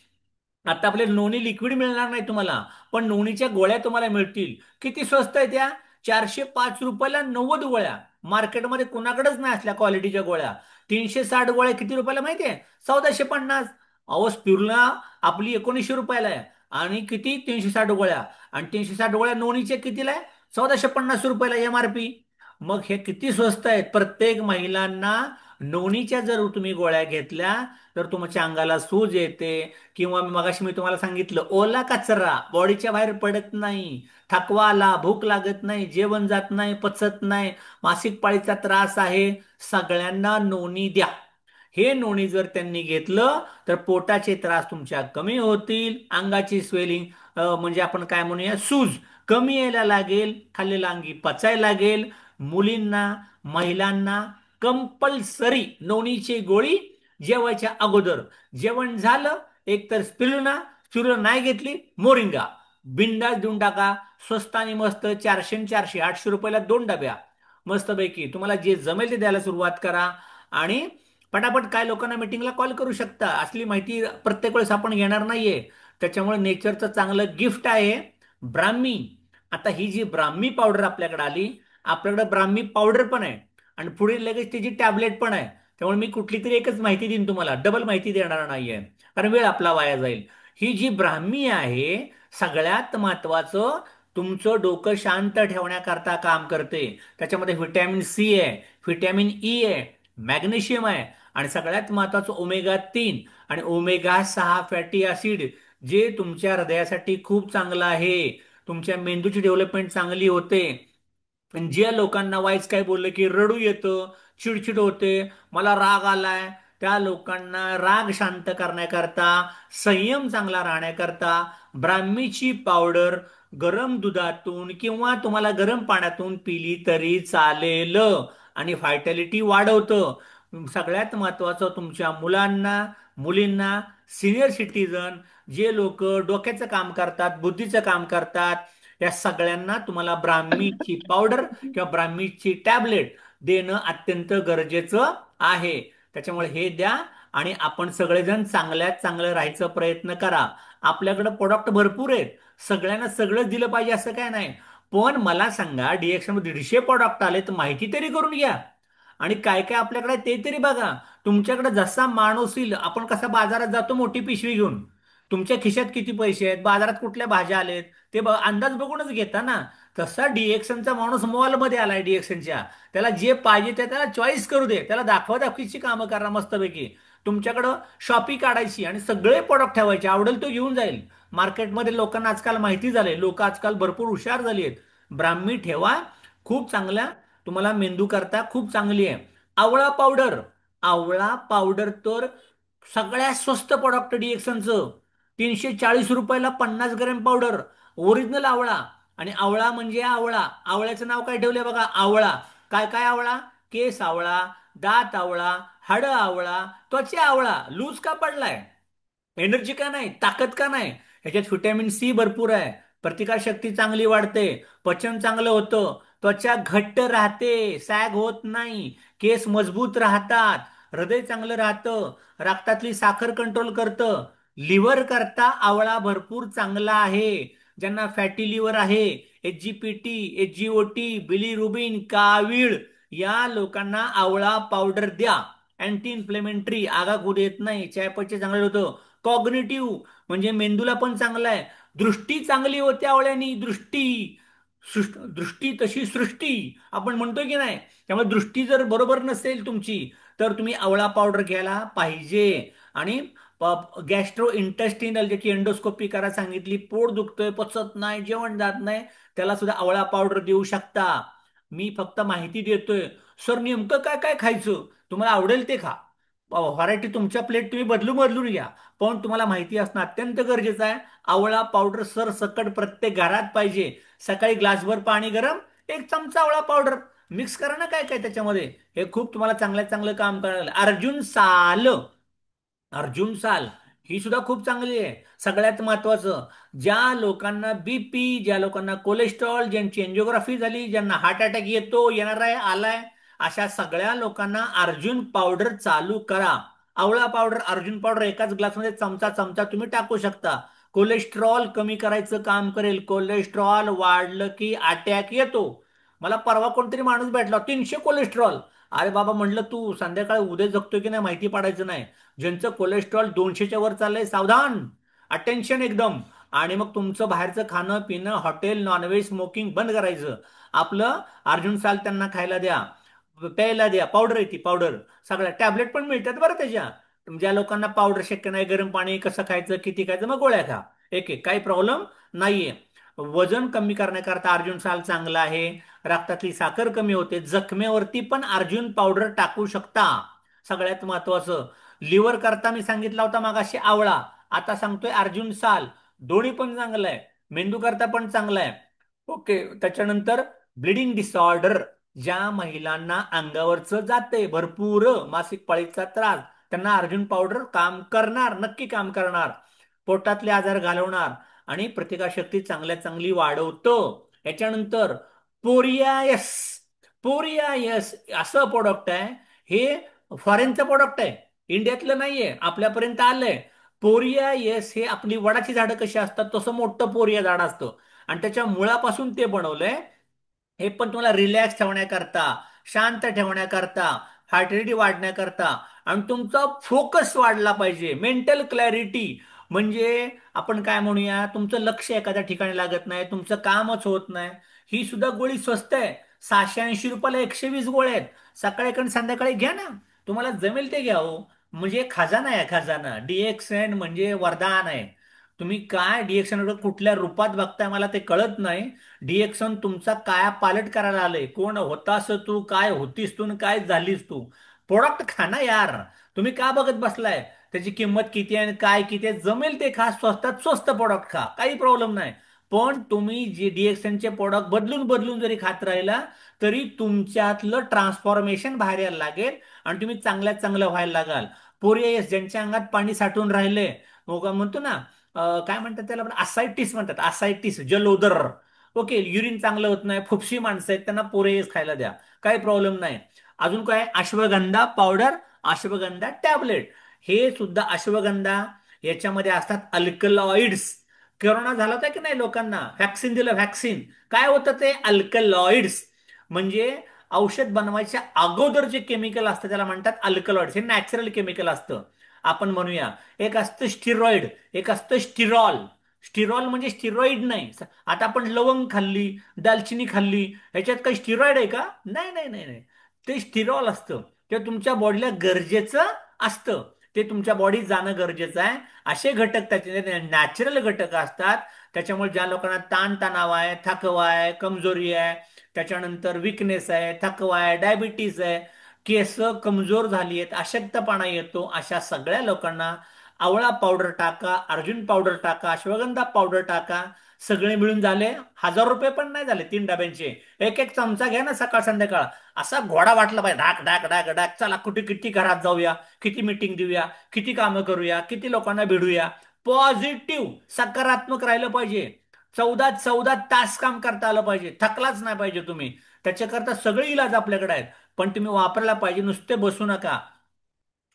आता आपले नोनी लिक्विड मिळणार नाही तुम्हाला, पण नोनीच्या गोळ्या तुम्हाला मिळतील. किती स्वस्त आहे त्या? 405 रुपयाला 90 गोळ्या. मार्केटमध्ये कोणाकडेच नाही असल्या क्वालिटीच्या गोळ्या. 360 गोळ्या किती रुपयाला माहितीये? 1450. अहो स्पिरुला आपली 1900 रुपयाला आहे आणि किती 360 गोळ्या. आणि 360 गोळ्या नोनीच्या कितीला आहे? 1450 रुपयाला MRP. मग हे किती स्वस्त आहेत. प्रत्येक महिलांना नोनीच्या जर तुम्ही गोळ्या घेतल्या तर तुमच्या अंगाला सूज येते, किंवा मी तुम्हाला सांगितलं, ओला कचरा बॉडीच्या बाहेर पडत नाही, थकवा आला, भूक लागत नाही, जेवण जात नाही, पचत नाही, मासिक पाळीचा त्रास आहे, सगळ्यांना नोनी द्या. हे नोनी जर त्यांनी घेतलं तर पोटाचे त्रास तुमच्या कमी होतील, अंगाची स्वेलिंग म्हणजे आपण काय म्हणूया, सूज कमी यायला लागेल, खाल्लेला अंगी पचायला लागेल. मुलींना, महिलांना कंपल्सरी नोनीची गोळी जेवायच्या अगोदर. जेवण झालं एक तर स्पिरुलिना, स्पिरुलिना नाही घेतली मोरिंगा, बिंदास देऊन टाका. स्वस्त आणि मस्त, 400 800 रुपयाला 2 डब्या. मस्तपैकी तुम्हाला जे जमेल ते द्यायला सुरुवात करा. आणि पटापट काय लोकांना मीटिंगला कॉल करू शकता, असली माहिती प्रत्येक वेळेस आपण घेणार नाहीये. त्याच्यामुळे नेचरचं चांगलं गिफ्ट आहे ब्राह्मी. आता ही जी ब्राह्मी पावडर आपल्याकडे आली, आपल्याकडे ब्राह्मी पावडर पण आहे. आणि पुढे लगेच त्याची टॅबलेट पण आहे. त्यामुळे मी कुठली तरी एकच माहिती देईन तुम्हाला, डबल माहिती देणार नाहीये, कारण वेळ आपला वाया जाईल. ही जी ब्राह्मी आहे, सगळ्यात महत्वाचं, तुमचं डोकं शांत ठेवण्याकरता काम करते. त्याच्यामध्ये व्हिटॅमिन सी आहे, व्हिटॅमिन ई आहे, मॅग्नेशियम आहे, आणि सगळ्यात महत्वाचं ओमेगा 3 आणि ओमेगा 6 फॅटी ऍसिड, जे तुमच्या हृदयासाठी खूप चांगलं आहे. तुमच्या मेंदूची डेव्हलपमेंट चांगली होते. पण ज्या लोकांना वाईच काय बोललं की रडू येतं, चिडचिड होते, मला राग आलाय, त्या लोकांना राग शांत करण्याकरता, संयम चांगला राहण्याकरता, ब्राह्मीची पावडर गरम दुधातून किंवा तुम्हाला गरम पाण्यातून पिली तरी चालेल, आणि व्हायटॅलिटी वाढवतं. सगळ्यात महत्वाचं, तुमच्या मुलांना, मुलींना, सिनियर सिटीजन, जे लोक डोक्याचं काम करतात, बुद्धीचं काम करतात, या सगळ्यांना तुम्हाला ब्राह्मीची पावडर किंवा ब्राह्मीची टॅबलेट देणं अत्यंत गरजेचं आहे. त्याच्यामुळे हे द्या, आणि आपण सगळेजण चांगल्यात चांगलं राहायचा प्रयत्न करा. आपल्याकडे प्रोडक्ट भरपूर आहेत, सगळ्यांना सगळंच दिलं पाहिजे असं काय नाही. पण मला सांगा, डीएक्शन मध्ये 150 प्रोडक्ट आले, तर माहिती तरी करून घ्या. आणि काय काय आपल्याकडे ते तरी बघा. तुमच्याकडे जसा माणूस येईल, आपण कसा बाजारात जातो मोठी पिशवी घेऊन, तुमच्या खिशात किती पैसे आहेत, बाजारात कुठल्या भाज्या आलेत, ते अंदाज बघूनच घेता ना. तसा डीएक्सनचा माणूस मॉलमध्ये आलाय डीएक्सनच्या, त्याला जे पाहिजे ते त्याला चॉईस करू दे, त्याला दाखवादाखवीची कामं करा मस्तपैकी. तुमच्याकडं शॉपी काढायची आणि सगळे प्रोडक्ट ठेवायचे, आवडेल तो घेऊन जाईल. मार्केटमध्ये लोकांना आजकाल माहिती झाले, लोक आजकाल भरपूर हुशार झाली आहेत. ब्राह्मी ठेवा, खूप चांगल्या, तुम्हाला मेंदू करता खूप चांगली आहे. आवळा पावडर, आवळा पावडर तर सगळ्यात स्वस्त प्रोडक्ट डीएक्सनचं. 340 रुपयाला 50 ग्रॅम पावडर, ओरिजिनल आवळा. आणि आवळा म्हणजे आवळा, आवळ्याचं नाव काय ठेवलंय बघा, आवळा. काय काय आवळा? केस आवळा, दात आवळा, हाड आवळा, त्वचा आवळा. लूज का पडलाय? एनर्जी का नाही, ताकद का नाही? ह्याच्यात व्हिटॅमिन सी भरपूर आहे, प्रतिकारशक्ती चांगली वाढते, पचन चांगलं होतं, त्वचा घट्ट राहते, सॅग होत नाही, केस मजबूत राहतात, हृदय चांगलं राहतं, रक्तातली साखर कंट्रोल करतं, लिव्हर करता आवळा भरपूर चांगला आहे. ज्यांना फॅटी लिव्हर आहे, एचजीपीटी, एचजीओटी, बिलीरुबिन, कावीळ, या लोकांना आवळा पावडर द्या. अँटी इन्फ्लेमेटरी, आगागुड येत नाही, चयापचय चांगलं होतं, कॉग्निटिव्ह म्हणजे मेंदूला पण चांगला आहे, दृष्टी चांगली होते आवळ्यानी, दृष्टी, दृष्टी तशी सृष्टी, आपण म्हणतोय की नाही. त्यामुळे दृष्टी जर बरोबर नसेल तुमची, तर तुम्ही आवळा पावडर घ्यायला पाहिजे. आणि गॅस्ट्रो इंटेस्टिनल, ज्याची एंडोस्कोपी करा सांगितली, पोट दुखतोय, पचत नाही, जेवण जात नाही, त्याला सुद्धा आवळा पावडर देऊ शकता. मी फक्त माहिती देतोय. सर नेमकं काय काय खायचं, तुम्हाला आवडेल ते खा, व्हरायटी तुमच्या प्लेट तुम्ही बदलून बदलून घ्या, पण तुम्हाला माहिती असणं अत्यंत गरजेचं आहे. आवळा पावडर सर सकट प्रत्येक घरात पाहिजे. सकाळी ग्लासभर पाणी गरम, 1 चमचा आवळा पावडर मिक्स करा ना, काय काय त्याच्यामध्ये, हे खूप तुम्हाला चांगल्यात चांगलं काम करायला. अर्जुन साल, अर्जुन साल ही सुद्धा खूप चांगली आहे. सगळ्यात महत्वाचं, ज्या लोकांना बीपी, ज्या लोकांना कोलेस्ट्रॉल, ज्यांची एंजिओग्राफी झाली, ज्यांना हार्ट अटॅक येतो, येणार आहे, आलाय, अशा सगळ्या लोकांना अर्जुन पावडर चालू करा. आवळा पावडर, अर्जुन पावडर एकाच ग्लासमध्ये चमचा चमचा तुम्ही टाकू शकता. कोलेस्ट्रॉल कमी करायचं काम करेल. कोलेस्ट्रॉल वाढलं की अटॅक येतो. मला परवा कोणतरी माणूस भेटला, 300 कोलेस्ट्रॉल. अरे बाबा, म्हटलं तू संध्याकाळी उद्या जगतोय की नाही माहिती पडायचं नाही. ज्यांचं कोलेस्ट्रॉल 200च्या वर चाललंय, सावधान, अटेन्शन एकदम. आणि मग तुमचं बाहेरचं खाणं पिणं, हॉटेल, नॉनव्हेज, स्मोकिंग बंद करायचं. आपलं अर्जुन साल त्यांना खायला द्या, प्यायला द्या. पावडर आहे ती पावडर, सगळ्या टॅबलेट पण मिळतात बरं त्याच्या. ज्या लोकांना पावडर शक्य नाही, गरम पाणी कसं खायचं, किती खायचं, मग गोळ्या खा, एक एक, काही प्रॉब्लेम नाहीये. वजन कमी करण्याकरता अर्जुन साल चांगला आहे. रक्तातली साखर कमी होते, जखमेवरती पण अर्जुन पावडर टाकू शकता. सगळ्यात महत्वाचं, लिव्हर करता मी सांगितला होता मागाशी आवळा, आता सांगतोय अर्जुन साल. दोन्ही पण चांगलं आहे, मेंदू करता पण चांगलं आहे. ओके. त्याच्यानंतर ब्लिडिंग डिसऑर्डर, ज्या महिलांना अंगावरचं जाते भरपूर, मासिक पाळीचा त्रास, त्यांना अर्जुन पावडर काम करणार, नक्की काम करणार. पोटातले आजार घालवणार, आणि प्रतिकारशक्ती चांगल्यात चांगली वाढवतो. याच्यानंतर पोरियायस, पोरियायस असं प्रोडक्ट आहे, हे फॉरेनचं प्रोडक्ट आहे, इंडियातलं नाहीये, आपल्यापर्यंत आलंय. पोरियायस हे आपली वडाची झाडं कशी असतात, तसं मोठं पोरिया झाड असतं, आणि त्याच्या मुळापासून ते बनवलंय. हे पण तुम्हाला रिलॅक्स ठेवण्याकरता, शांत ठेवण्याकरता, हार्ट वाढण्याकरता आणि तुमचा फोकस वाढला पाहिजे, मेंटल क्लॅरिटी. म्हणजे आपण काय म्हणूया, तुमचं लक्ष एखाद्या ठिकाणी लागत नाही, तुमचं कामच होत नाही. ही सुद्धा गोळी स्वस्त आहे. 680 रुपयाला 120 गोळ्या आहेत. सकाळी आणि संध्याकाळी घ्या ना. तुम्हाला जमेल ते घ्या हो. म्हणजे खजाना आहे, खजाना. डीएक्सएन म्हणजे वरदान आहे. तुम्ही काय डीएक्सन कुठल्या रूपात बघताय मला ते कळत नाही. डीएक्सन तुमचा काया पालट करायला आलंय. कोण होतास तू, काय होतीस तू, आणि काय झालीस तू. प्रोडक्ट खा ना यार. तुम्ही का बघत बसलाय त्याची किंमत किती आहे आणि काय किती आहे? जमेल ते खा, स्वस्तात स्वस्त प्रोडक्ट खा, काही प्रॉब्लेम नाही. पण तुम्ही जे डीएक्सनचे प्रोडक्ट बदलून बदलून जरी खात राहिला, तरी तुमच्यातलं ट्रान्सफॉर्मेशन बाहेर यायला लागेल आणि तुम्ही चांगल्यात चांगलं व्हायला लागाल. पोरियास ज्यांच्या अंगात पाणी साठून राहिले, मग म्हणतो ना, काय म्हणतात त्याला, असायटिस म्हणतात, असायटिस, जलोदर. ओके, युरिन चांगलं होत नाही, फुफशी माणसं आहेत, त्यांना पोरेस खायला द्या, काही प्रॉब्लेम नाही. अजून काय, अश्वगंधा पावडर, अश्वगंधा टॅबलेट. हे सुद्धा अश्वगंधा, याच्यामध्ये असतात अल्कलॉइड्स. कोरोना झाला होता की नाही लोकांना, व्हॅक्सिन दिलं, व्हॅक्सिन. काय होतं ते अल्कलॉइड्स. म्हणजे औषध बनवायच्या अगोदर जे केमिकल असतं त्याला म्हणतात अल्कलॉइड्स. हे नॅचरल केमिकल असतं. आपण म्हणूया, एक असतं स्टिरॉइड, एक असतं स्टिरॉल. स्टिरॉल म्हणजे स्टिरॉइड नाही. आता आपण लवंग खाल्ली, दालचिनी खाल्ली, ह्याच्यात काही स्टिरॉइड आहे का? नाही नाही नाही नाही. ते स्टिरॉल असतं. ते तुमच्या बॉडीला गरजेचं असतं. ते तुमच्या बॉडीत जाणं गरजेचं आहे. असे घटक त्याचे नॅचरल घटक असतात. त्याच्यामुळे ज्या लोकांना ताणतणाव आहे, थकवा आहे, कमजोरी आहे, त्याच्यानंतर विकनेस आहे, थकवा आहे, डायबिटीज आहे, केस कमजोर झाली आहेत, अशक्तपणा येतो, अशा सगळ्या लोकांना आवळा पावडर टाका, अर्जुन पावडर टाका, अश्वगंधा पावडर टाका. सगळे मिळून झाले 1000 रुपये पण नाही झाले 3 डब्यांचे. एक एक चमचा घ्या ना सकाळ संध्याकाळ. असा घोडा वाटला पाहिजे, डाक डाक डाक डाक. चला कुठे किती घरात जाऊया, किती मीटिंग देऊया, किती कामं करूया, किती लोकांना भिडूया. पॉझिटिव्ह, सकारात्मक राहिलं पाहिजे. 14 14 तास काम करता आलं पाहिजे, थकलाच नाही पाहिजे तुम्ही. त्याच्याकरता सगळे इलाज आपल्याकडे आहेत. पण तुम्ही वापरायला पाहिजे, नुसते बसू नका.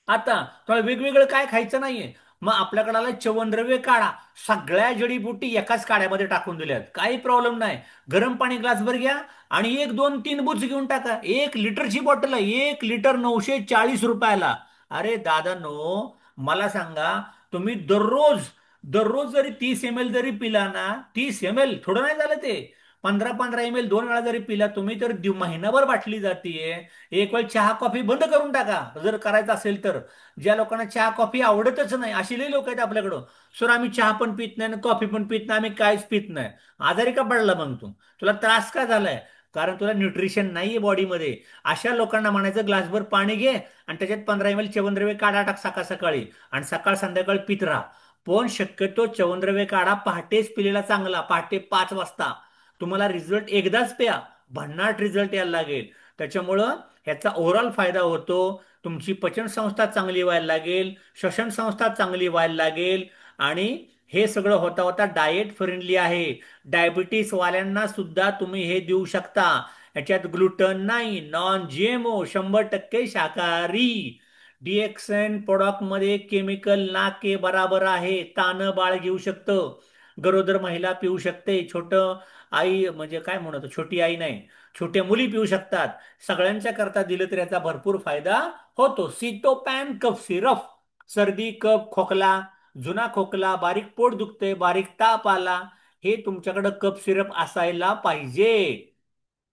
आता तुम्हाला वेगवेगळं काय खायचं नाहीये. मग आपल्याकडे आलं च्यवनद्रव्य काढा. सगळ्या जडीबुटी एकाच काड्यामध्ये टाकून दिल्यात, काही प्रॉब्लेम नाही. गरम पाणी ग्लासभर घ्या आणि 1 2 3 बुच घेऊन टाका. 1 लिटरची बॉटल आहे, 1 लिटर 940 रुपयाला. अरे दादा नो, मला सांगा, तुम्ही दररोज दररोज जरी 30 ml जरी पिला ना, 30 ml थोडं नाही झालं ते, 15 15 ml 2 वेळा जरी पिला तुम्ही, तर महिनाभर बाटली जातीये. एक वेळ चहा कॉफी बंद करून टाका जर करायचं असेल तर. ज्या लोकांना चहा कॉफी आवडतच नाही, अशी लई लोक आहेत आपल्याकडं. सर आम्ही चहा पण पित नाही आणि कॉफी पण पित नाही, आम्ही काहीच पित नाही. आजारी का पडला मग तू? तुला त्रास का झालाय? कारण तुला न्यूट्रिशन नाहीये बॉडीमध्ये. अशा लोकांना म्हणायचं ग्लासभर पाणी घे आणि त्याच्यात 15 ml च्यवनद्रव्य काढा टाक सकाळ सकाळी, आणि सकाळ संध्याकाळ पित राहा. पण शक्यतो च्यवनद्रव्य काढा पहाटेच पिलेला चांगला, पहाटे 5 वाजता. तुम्हाला रिझल्ट एकदाच प्या, भन्नाट रिझल्ट यायला लागेल. त्याच्यामुळं ह्याचा ओव्हरऑल फायदा होतो. तुमची पचन संस्था चांगली व्हायला लागेल, श्वसन संस्था चांगली व्हायला लागेल. आणि हे सगळं होता होता डाएट फ्रेंडली आहे. डायबिटीस वाल्यांना सुद्धा तुम्ही हे देऊ शकता. याच्यात ग्लुटन नाही, नॉन जीएमओ, 100% शाकाहारी. डीएक्सन प्रोडक्ट मध्ये केमिकल ना के बराबर आहे. तानं बाळ घेऊ शकतं, गरोदर महिला पिऊ शकते, छोट आई म्हणजे काय म्हणतो, छोटी आई नाही, छोट्या मुली पिऊ शकतात. सगळ्यांच्या करता दिलं तर याचा भरपूर फायदा होतो. सीटोपॅन कफ सिरप. सर्दी, कफ, खोकला, जुना खोकला, बारीक पोट दुखते, बारीक ताप आला, हे तुमच्याकडे कफ सिरप असायला पाहिजे.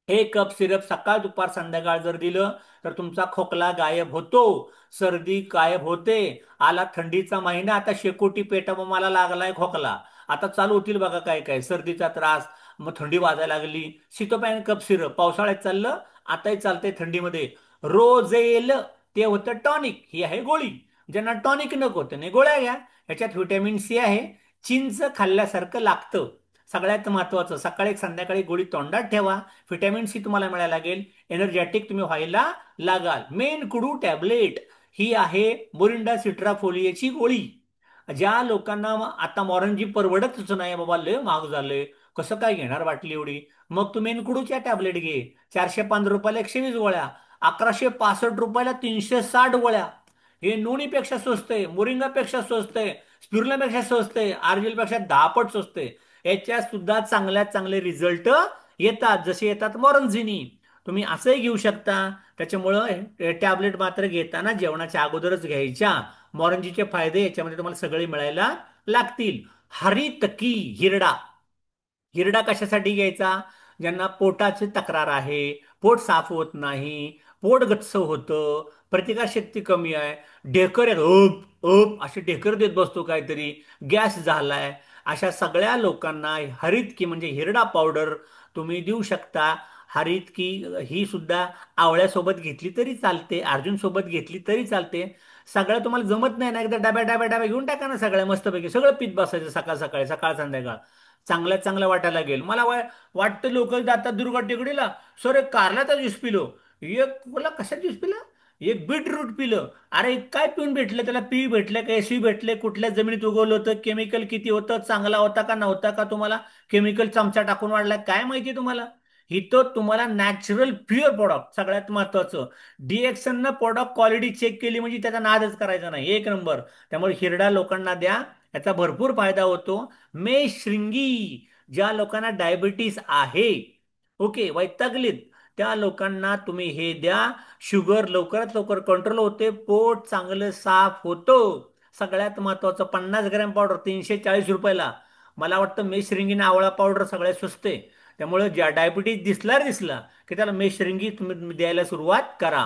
हे कप सिरप सकाळ दुपार संध्याकाळ जर दिलं, तर तुमचा खोकला गायब होतो, सर्दी गायब होते. आला थंडीचा महिना, आता शेकोटी पेटा मला लागलाय खोकला. आता चालू होतील बघा काय काय सर्दीचा त्रास. मग थंडी वाजायला लागली, सिटोपॅन कप सिरप. पावसाळ्यात चाललं, आताही चालतंय थंडीमध्ये. रोजेल, ते होतं टॉनिक, ही आहे गोळी. ज्यांना टॉनिक नको त्याने गोळ्या घ्या. ह्याच्यात व्हिटॅमिन सी आहे. चिंच खाल्ल्यासारखं लागतं. सगळ्यात महत्वाचं, सकाळी संध्याकाळी गोळी तोंडात ठेवा. व्हिटॅमिन सी तुम्हाला मिळायला लागेल, एनर्जॅटिक तुम्ही व्हायला लागाल. मेन कुडू टॅबलेट, ही आहे मोरिंडा सिट्राफोलियाची गोळी. ज्या लोकांना आता मॉर्निंगची परवडतच नाही बाबा, लय महाग झालंय, कसं काय घेणार बाटली एवढी, मग तू मेनकुडूच्या टॅबलेट घे. 405 रुपयाला 120 गोळ्या, 1165 रुपयाला 360 गोळ्या. हे नोनीपेक्षा स्वस्त आहे, मोरिंगापेक्षा स्वस्त आहे, स्पिरुलिनापेक्षा स्वस्त आहे, आर्जेलपेक्षा 10 पट स्वस्त आहे. याच्यात सुद्धा चांगल्यात चांगले रिझल्ट येतात, जसे येतात मॉरंझिनी. तुम्ही असंही घेऊ शकता. त्याच्यामुळं टॅबलेट मात्र घेताना जेवणाच्या अगोदरच घ्यायच्या. मॉरंजीचे फायदे याच्यामध्ये तुम्हाला सगळे मिळायला लागतील. हरितकी हिरडा. हिरडा कशासाठी घ्यायचा? ज्यांना पोटाची तक्रार आहे, पोट साफ होत नाही, पोट गच्च होतं, प्रतिकारशक्ती कमी आहे, ढेकर आहेत, ओप ओप असे ढेकर देत बसतो काहीतरी, गॅस झालाय, अशा सगळ्या लोकांना हरित की म्हणजे हिरडा पावडर तुम्ही देऊ शकता. हरित की ही सुद्धा आवळ्यासोबत घेतली तरी चालते, अर्जुन सोबत घेतली तरी चालते. सगळं तुम्हाला जमत नाही ना, एकदा डब्या डब्या डब्या घेऊन टाका ना, सगळ्या मस्तपैकी सगळं पीत बसायचं सकाळ सकाळी, सकाळ संध्याकाळ. चांगल्यात चांगलं वाटायला लागेल. मला वाटतं लोक जातात दुर्गा टेकडीला, सर एक कारल्याचा ज्यूस पिलो, एक बोला कशा ज्यूस पिला, एक बीटरूट पिलं. अरे काय पिऊन भेटलं त्याला? पी भेटलं का एसी भेटले? कुठल्या जमिनीत उगवलं होतं? केमिकल किती होतं? चांगला होता का नव्हता का? तुम्हाला केमिकल चमचा टाकून वाढलाय काय माहिती तुम्हाला? इथं तुम्हाला नॅचरल प्युअर प्रोडक्ट सगळ्यात महत्वाचं. डीएक्सन न प्रोडक्ट क्वालिटी चेक केली म्हणजे त्याचा नादच करायचा नाही, एक नंबर. त्यामुळे हिरडा लोकांना द्या, याचा भरपूर फायदा होतो. मेशृंगी, ज्या लोकांना डायबिटीस आहे, ओके, वैतागलीत, त्या लोकांना तुम्ही हे द्या. शुगर लवकरात लवकर कंट्रोल होते, पोट चांगलं साफ होतं. सगळ्यात महत्वाचं 50 ग्रॅम पावडर 340 रुपयाला. मला वाटतं मेशरिंगीने आवळा पावडर सगळ्यात स्वस्त आहे. त्यामुळे ज्या डायबिटीज दिसला की त्याला मेशरिंगी तुम्ही द्यायला सुरुवात करा.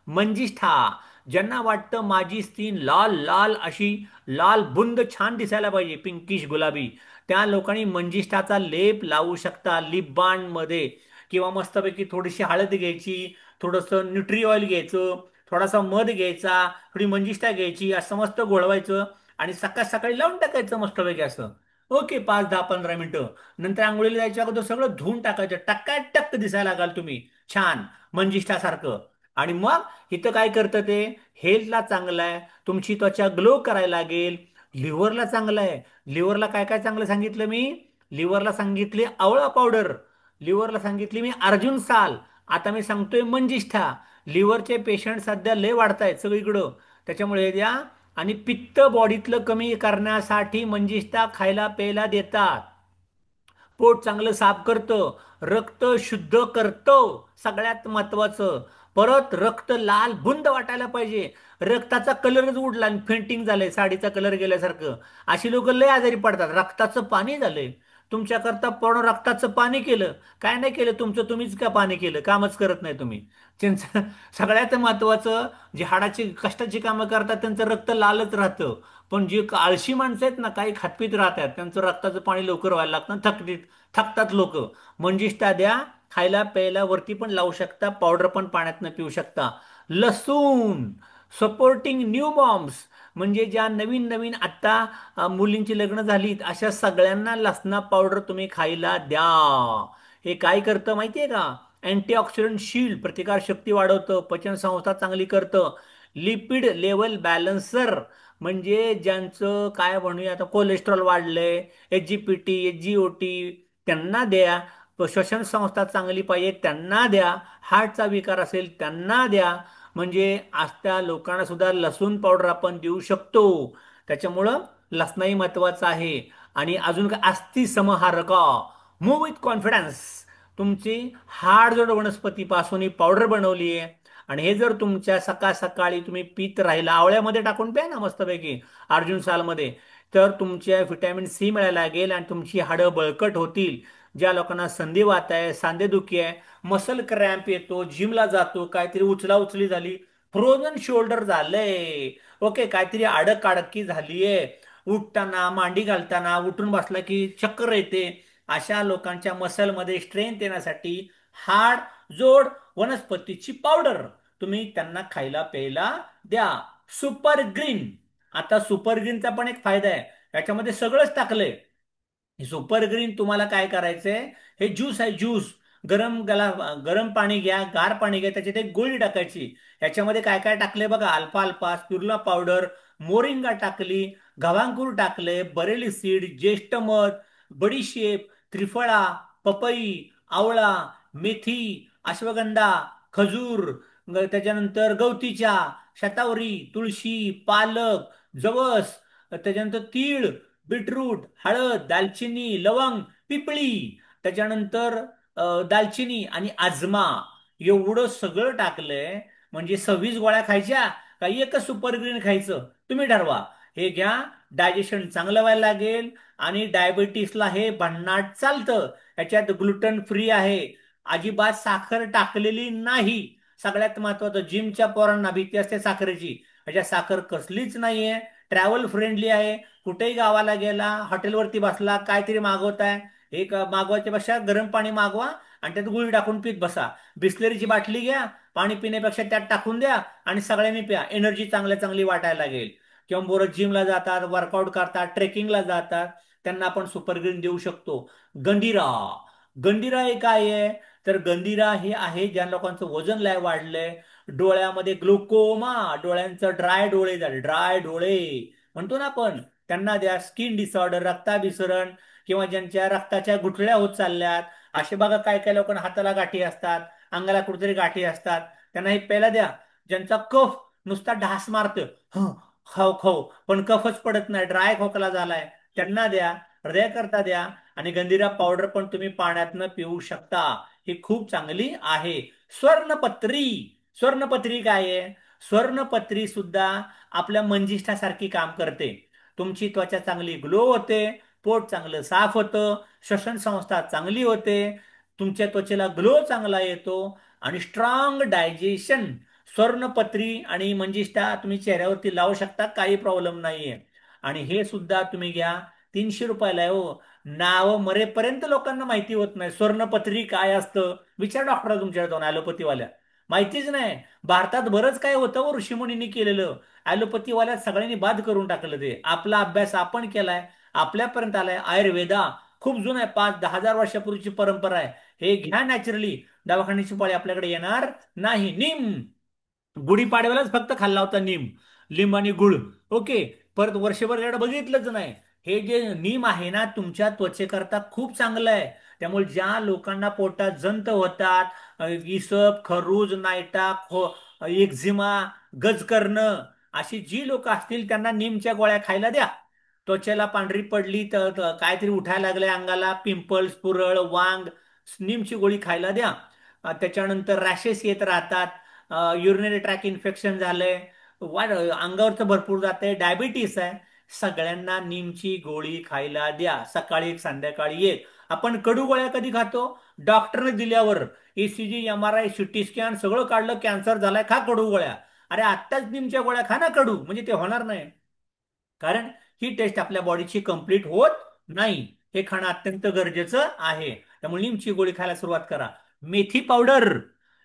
मंजिष्ठा, ज्यांना वाटतं माझी स्किन लाल लाल अशी, लाल बुंद छान दिसायला पाहिजे, पिंकिश गुलाबी, त्या लोकांनी मंजिष्ठाचा लेप लावू शकता लिप बाल्म मध्ये. किंवा मस्तपैकी थोडीशी हळद घ्यायची, थोडंसं न्यूट्री ऑइल घ्यायचं, थोडासा मध घ्यायचा, थोडी मंजिष्ठा घ्यायची, असं मस्त गोळवायचं आणि सकाळ सकाळी लावून टाकायचं मस्तपैकी असं. ओके, 5 10 15 मिनिटं. नंतर आंघोळीला जायच्या अगोदर सगळं धुवून टाकायचं, टक्का दिसायला लागाल तुम्ही छान मंजिष्ठासारखं. आणि मग इथं काय करतं ते? हेल्थला चांगलं आहे, तुमची त्वचा ग्लो करायला लागेल. लिव्हरला चांगलं आहे. लिव्हरला काय काय चांगलं सांगितलं मी? लिव्हरला सांगितले आवळा पावडर, लिव्हरला सांगितली मी अर्जुन साल, आता मी सांगतोय मंजिष्ठा. लिव्हरचे पेशंट सध्या लय वाढत आहेत सगळीकडं, त्याच्यामुळे हे द्या. आणि पित्त बॉडीतलं कमी करण्यासाठी मंजिष्ठा खायला प्यायला देतात. पोट चांगलं साफ करतं, रक्त शुद्ध करतं, सगळ्यात महत्वाचं. परत रक्त लाल बुंद वाटायला पाहिजे, रक्ताचा कलरच उडला आणि फेंटिंग झालंय, साडीचा कलर गेल्यासारखं, अशी लोक लय आजारी पडतात. रक्ताचं पाणी झालंय. तुमच्याकरता पूर्ण रक्ताचं पाणी केलं. काय नाही केलं तुमचं, तुम्हीच का पाणी केलं? कामच करत नाही तुम्ही. त्यांचं सगळ्यात महत्वाचं, जे हाडाची कष्टाची कामं करतात त्यांचं रक्त लालच राहतं. पण जे आळशी माणसं आहेत ना, काही खातपीत राहतात, त्यांचं रक्ताचं पाणी लवकर व्हायला लागतं, थकतात लोक. मंजिष्ठा द्या, खायला प्यायला वरती पण लावू शकता, पावडर पण पाण्यातनं पिऊ शकता. लसूण, सपोर्टिंग न्यू मॉम्स, म्हणजे ज्या नवीन नवीन आत्ता मुलींची लग्न झालीत अशा सगळ्यांना लसणा पावडर तुम्ही खायला द्या. हे काय करतं माहितीये का? अँटीऑक्सिडंट शील्ड, प्रतिकार शक्ती वाढवतं, पचन संस्था चांगली करतं. लिपिड लेवल बॅलन्सर, म्हणजे ज्यांचं काय म्हणूया आता कोलेस्ट्रॉल वाढलंय, एचजीपीटी एचजीओटी, त्यांना द्या. श्वसन संस्था चांगली पाहिजे त्यांना द्या. हार्टचा विकार असेल त्यांना द्या. म्हणजे आज त्या लोकांना सुद्धा लसूण पावडर आपण देऊ शकतो. त्याच्यामुळं लसणाही महत्वाचं आहे. आणि अजून काय? अस्थि समहारक, मूव विथ कॉन्फिडन्स, तुमची हाडजोड वनस्पतीपासून ही पावडर बनवली आहे. आणि हे जर तुमच्या सकाळ सकाळी तुम्ही पीत राहिला, आवळ्यामध्ये टाकून प्या ना मस्तपैकी, अर्जुन सालमध्ये, तर तुमच्या व्हिटॅमिन सी मिळायला लागेल आणि तुमची हाडं बळकट होतील. ज्या लोकांना संधिवात आहे, सांधेदुखी आहे, मसल क्रॅम्प येतो, जिमला जातो, काहीतरी उचला उचली झाली, फ्रोझन शोल्डर झालंय, ओके, काहीतरी अडक अडकी झालीये, उठताना मांडी घालताना उठून बसला की चक्कर येते, अशा लोकांच्या मसलमध्ये स्ट्रेंथ येण्यासाठी हाड जोड वनस्पतीची पावडर तुम्ही त्यांना खायला प्यायला द्या. सुपर ग्रीन, आता सुपर ग्रीनचा पण एक फायदा आहे, याच्यामध्ये सगळंच टाकलंय. सुपर ग्रीन तुम्हाला काय करायचंय? हे ज्यूस आहे, ज्यूस. गरम पाणी घ्या, गार पाणी घ्या, त्याच्यात एक गोळी टाकायची. याच्यामध्ये काय काय टाकले बघा? अल्फा अल्फा, स्पिरुला पावडर, मोरिंगा टाकली, गव्हांकूर टाकले, बरेली सीड, ज्येष्ठ मध, बडीशेप, त्रिफळा, पपई, आवळा, मेथी, अश्वगंधा, खजूर, त्याच्यानंतर गवती चहा, शतावरी, तुळशी, पालक, जवस, त्याच्यानंतर तीळ, बीटरूट, हळद, दालचिनी, लवंग, पिपळी, त्याच्यानंतर दालचिनी आणि आजमा, एवढं सगळं टाकलंय, म्हणजे 26 गोळ्या खायच्या का एकच सुपर ग्रीन खायचं तुम्ही ठरवा. हे घ्या, डायजेशन चांगलं व्हायला लागेल आणि डायबिटीसला हे भन्नाट चालतं. याच्यात ग्लुटन फ्री आहे, अजिबात साखर टाकलेली नाही. सगळ्यात महत्वाचं, जिमच्या पोरांना भीती असते साखरेची, ह्याच्यात साखर कसलीच नाहीये. ट्रॅव्हल फ्रेंडली आहे. कुठेही गावाला गेला, हॉटेलवरती बसला, काहीतरी मागवताय, एक मागवायच्या पेक्षा गरम पाणी मागवा आणि त्यात गुळी टाकून पीत बसा. बिस्लरीची बाटली घ्या, पाणी पिण्यापेक्षा त्यात टाकून द्या आणि सगळ्यांनी प्या. एनर्जी चांगल्या चांगली वाटायला लागेल. किंवा बोरं जिमला जातात, वर्कआउट करतात, ट्रेकिंगला जातात, त्यांना आपण सुपर ग्रीन देऊ शकतो. गंधीरा. गंधीरा हे काय आहे? तर गंधीरा हे आहे ज्या लोकांचं वजन लय वाढलंय, डोळ्यामध्ये ग्लुकोमा, डोळ्यांचं ड्राय डोळे झाले, ड्राय डोळे म्हणतो ना आपण, त्यांना द्या. स्किन डिसऑर्डर, रक्ताभिसरण, किंवा ज्यांच्या रक्ताच्या गुठळ्या होत चालल्यात, असे बघा काय काय लोकांना हाताला गाठी असतात, अंगाला कुठेतरी गाठी असतात, त्यांना हे प्यायला द्या. ज्यांचा कफ नुसता ढास मारतो, हं, खाऊ खाऊ, पण कफच पडत नाही, ड्राय खोकला झालाय, त्यांना द्या. हृदयाकरता द्या. आणि गंधीरा पावडर पण तुम्ही पाण्यातनं पिऊ शकता, ही खूप चांगली आहे. स्वर्णपत्री. स्वर्णपत्री काय आहे? स्वर्णपत्री सुद्धा आपल्या मंजिष्ठासारखी काम करते. तुमची त्वचा चांगली ग्लो होते, पोट चांगलं साफ होतं, श्वसन संस्था चांगली होते, तुमच्या त्वचेला ग्लो चांगला येतो आणि स्ट्रॉंग डायजेशन. स्वर्णपत्री आणि मंजिष्ठा तुम्ही चेहऱ्यावरती लावू शकता, काही प्रॉब्लेम नाहीये. आणि हे सुद्धा तुम्ही घ्या, 300 रुपयाला आहे हो. नाव मरेपर्यंत लोकांना माहिती होत नाही स्वर्णपत्री काय असतं. विचार डॉक्टर तुमच्याकडे जाऊन, ॲलोपॅथीवाल्या, माहितीच नाही. भारतात बरंच काय होतं हो ऋषीमुनींनी केलेलं, ॲलोपॅथीवाल्या सगळ्यांनी बाद करून टाकलं. ते आपला अभ्यास आपण केलाय, आपल्यापर्यंत आलाय. आयुर्वेदा खूप जुना आहे, 5-10 हजार वर्षापूर्वीची परंपरा आहे. हे घ्या नॅचरली, दवाखान्याची पाळी आपल्याकडे येणार नाही. नीम. गुढीपाडव्यालाच फक्त खाल्ला होता नीम, लिंब आणि गुळ. ओके. परत वर्षभर त्याकडे बघितलंच नाही. हे जे नीम आहे ना, तुमच्या त्वचेकरता खूप चांगलं आहे. त्यामुळे ज्या लोकांना पोटात जंत होतात, इसप, खरूज, नायटा, एक्झिमा, गजकरणं, अशी जी लोक असतील त्यांना नीमच्या गोळ्या खायला द्या. त्वचेला पांढरी पडली तर काहीतरी उठायला लागलंय अंगाला, पिंपल्स, पुरळ, वांग, नीमची गोळी खायला द्या. त्याच्यानंतर रॅशेस येत राहतात, युरिनरी ट्रॅक इन्फेक्शन झालंय, अंगावरचं भरपूर जातंय, डायबिटीस आहे, सगळ्यांना नीमची गोळी खायला द्या. सकाळी एक, संध्याकाळी एक. आपण कडू गोळ्या कधी खातो? डॉक्टरने दिल्यावर. ईसीजी, एमआरआय, सिटी स्कॅन सगळं काढलं, कॅन्सर झालाय, खा कडू गोळ्या. अरे आत्ताच नीमच्या गोळ्या खा ना कडू, म्हणजे ते होणार नाही. कारण ही टेस्ट आपल्या बॉडीची कंप्लीट होत नाही. हे खाणं अत्यंत गरजेचं आहे. त्यामुळे नीमची गोळी खायला सुरुवात करा. मेथी पावडर.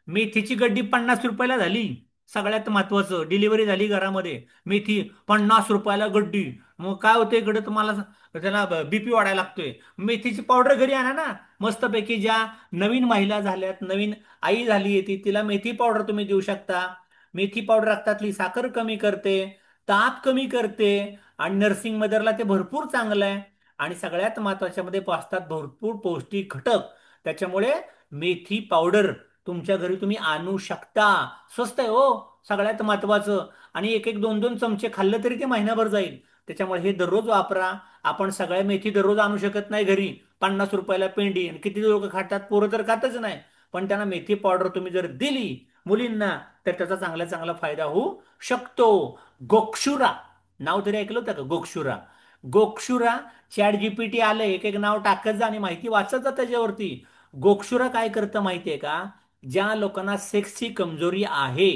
मेथीची गड्डी 50 रुपयाला झाली. सगळ्यात महत्वाचं, डिलिव्हरी झाली घरामध्ये, मेथी 50 रुपयाला गड्डी. मग काय होते इकडे तुम्हाला, त्याला बीपी वाढायला लागतोय. मेथीची पावडर घरी आणा ना. मस्तपैकी ज्या नवीन महिला झाल्यात, नवीन आई झाली ती, तिला मेथी पावडर तुम्ही देऊ शकता. मेथी पावडर रक्तातली साखर कमी करते, ताप कमी करते, आणि नर्सिंग मदरला ते भरपूर चांगलं आहे. आणि सगळ्यात महत्वाच्या मध्ये असतात भरपूर पौष्टिक घटक. त्याच्यामुळे मेथी पावडर तुमच्या घरी तुम्ही आणू शकता. स्वस्त आहे हो, सगळ्यात महत्वाचं. आणि एक एक दोन दोन चमचे खाल्लं तरी ते महिनाभर जाईल. त्याच्यामुळे हे दररोज वापरा. आपण सगळ्या मेथी दररोज आणू शकत नाही घरी. 50 रुपयाला पेंडी, आणि किती लोक खातात? पोरं तर खातच नाही. पण त्यांना मेथी पावडर तुम्ही जर दिली मुलींना, तर त्याचा चांगला चांगला फायदा होऊ शकतो. गोक्षुरा. नाव तरी ऐकलं होतं का? गोक्षुरा. गोक्षुरा. चॅट जीपीटी आलं, एक एक नाव टाकत जा आणि माहिती वाचत जा त्याच्यावरती. गोक्षुरा काय करतं माहितीये का? ज्या लोकांना सेक्सची कमजोरी आहे,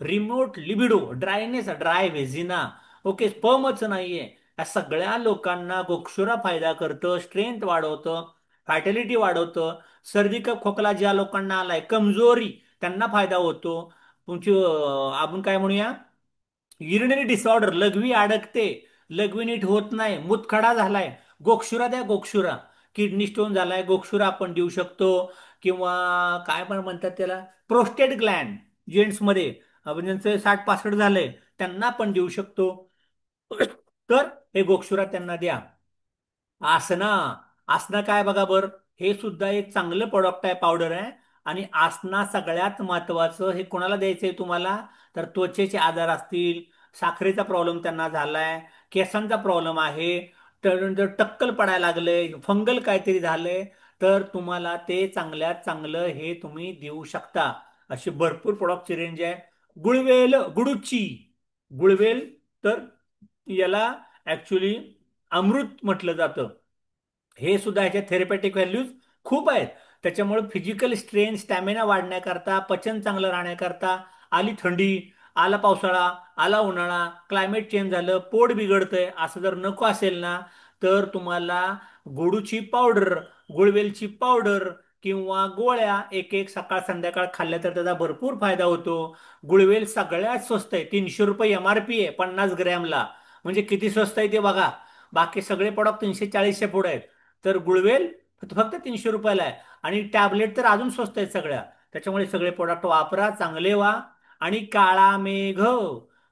remote libido, dryness, dry vagina, okay, स्पर्मच नाहीये, या सगळ्या लोकांना गोक्षुरा फायदा करतं. स्ट्रेंथ वाढवतं, फॅटॅलिटी वाढवतं. सर्दी कफ खोकला ज्या लोकांना आलाय, कमजोरी, त्यांना फायदा होतो. तुमची आपण काय म्हणूया, युरिनरी डिसऑर्डर, लघवी अडकते, लघवी नीट होत नाही, मूतखडा झालाय, गोक्षुरा द्या. गोक्षुरा. किडनी स्टोन झालाय, गोक्षुरा आपण देऊ शकतो. किंवा काय पण म्हणतात त्याला, प्रोस्टेट ग्लॅन्ड, जेंट्समध्ये आपण ज्यांचं 60-65 झालंय, त्यांना पण देऊ शकतो. तर हे गोक्षुरा त्यांना द्या. आसना. आसना काय बघा बर, हे सुद्धा एक चांगलं प्रोडक्ट आहे, पावडर आहे. आणि आसना सगळ्यात महत्वाचं, हे कोणाला द्यायचंय तुम्हाला? तर त्वचेचे आजार असतील, साखरेचा प्रॉब्लेम त्यांना झालाय, केसांचा प्रॉब्लेम आहे, तर टक्कल पडायला लागले, फंगल काहीतरी झालंय, तर तुम्हाला ते चांगल्यात चांगलं हे तुम्ही देऊ शकता. अशी भरपूर प्रॉडक्टची रेंज आहे. गुळवेल गुडूची, गुळवेल तर याला ऍक्च्युली अमृत म्हटलं जातं. हे सुद्धा ह्याच्या थेरपेटिक व्हॅल्यूज खूप आहेत. त्याच्यामुळे फिजिकल स्ट्रेंथ स्टॅमिना वाढण्याकरता, पचन चांगलं राहण्याकरता, आली थंडी, आला पावसाळा, आला उन्हाळा, क्लायमेट चेंज झालं, पोट बिघडतंय, असं जर नको असेल ना, तर तुम्हाला गोडूची पावडर, गुळवेलची पावडर किंवा गोळ्या एक एक सकाळ संध्याकाळ खाल्ल्या तर त्याचा भरपूर फायदा होतो. गुळवेल सगळ्यात स्वस्त आहे, 300 रुपये MRP आहे 50 ग्रॅमला. म्हणजे किती स्वस्त आहे ते बघा. बाकी सगळे प्रॉडक्ट 340च्या पुढे आहेत, तर गुळवेल फक्त 300 रुपयाला आहे. आणि टॅबलेट तर अजून स्वस्त आहेत सगळ्या. त्याच्यामुळे सगळे प्रोडक्ट वापरा, चांगले व्हा. आणि काळा मेघ,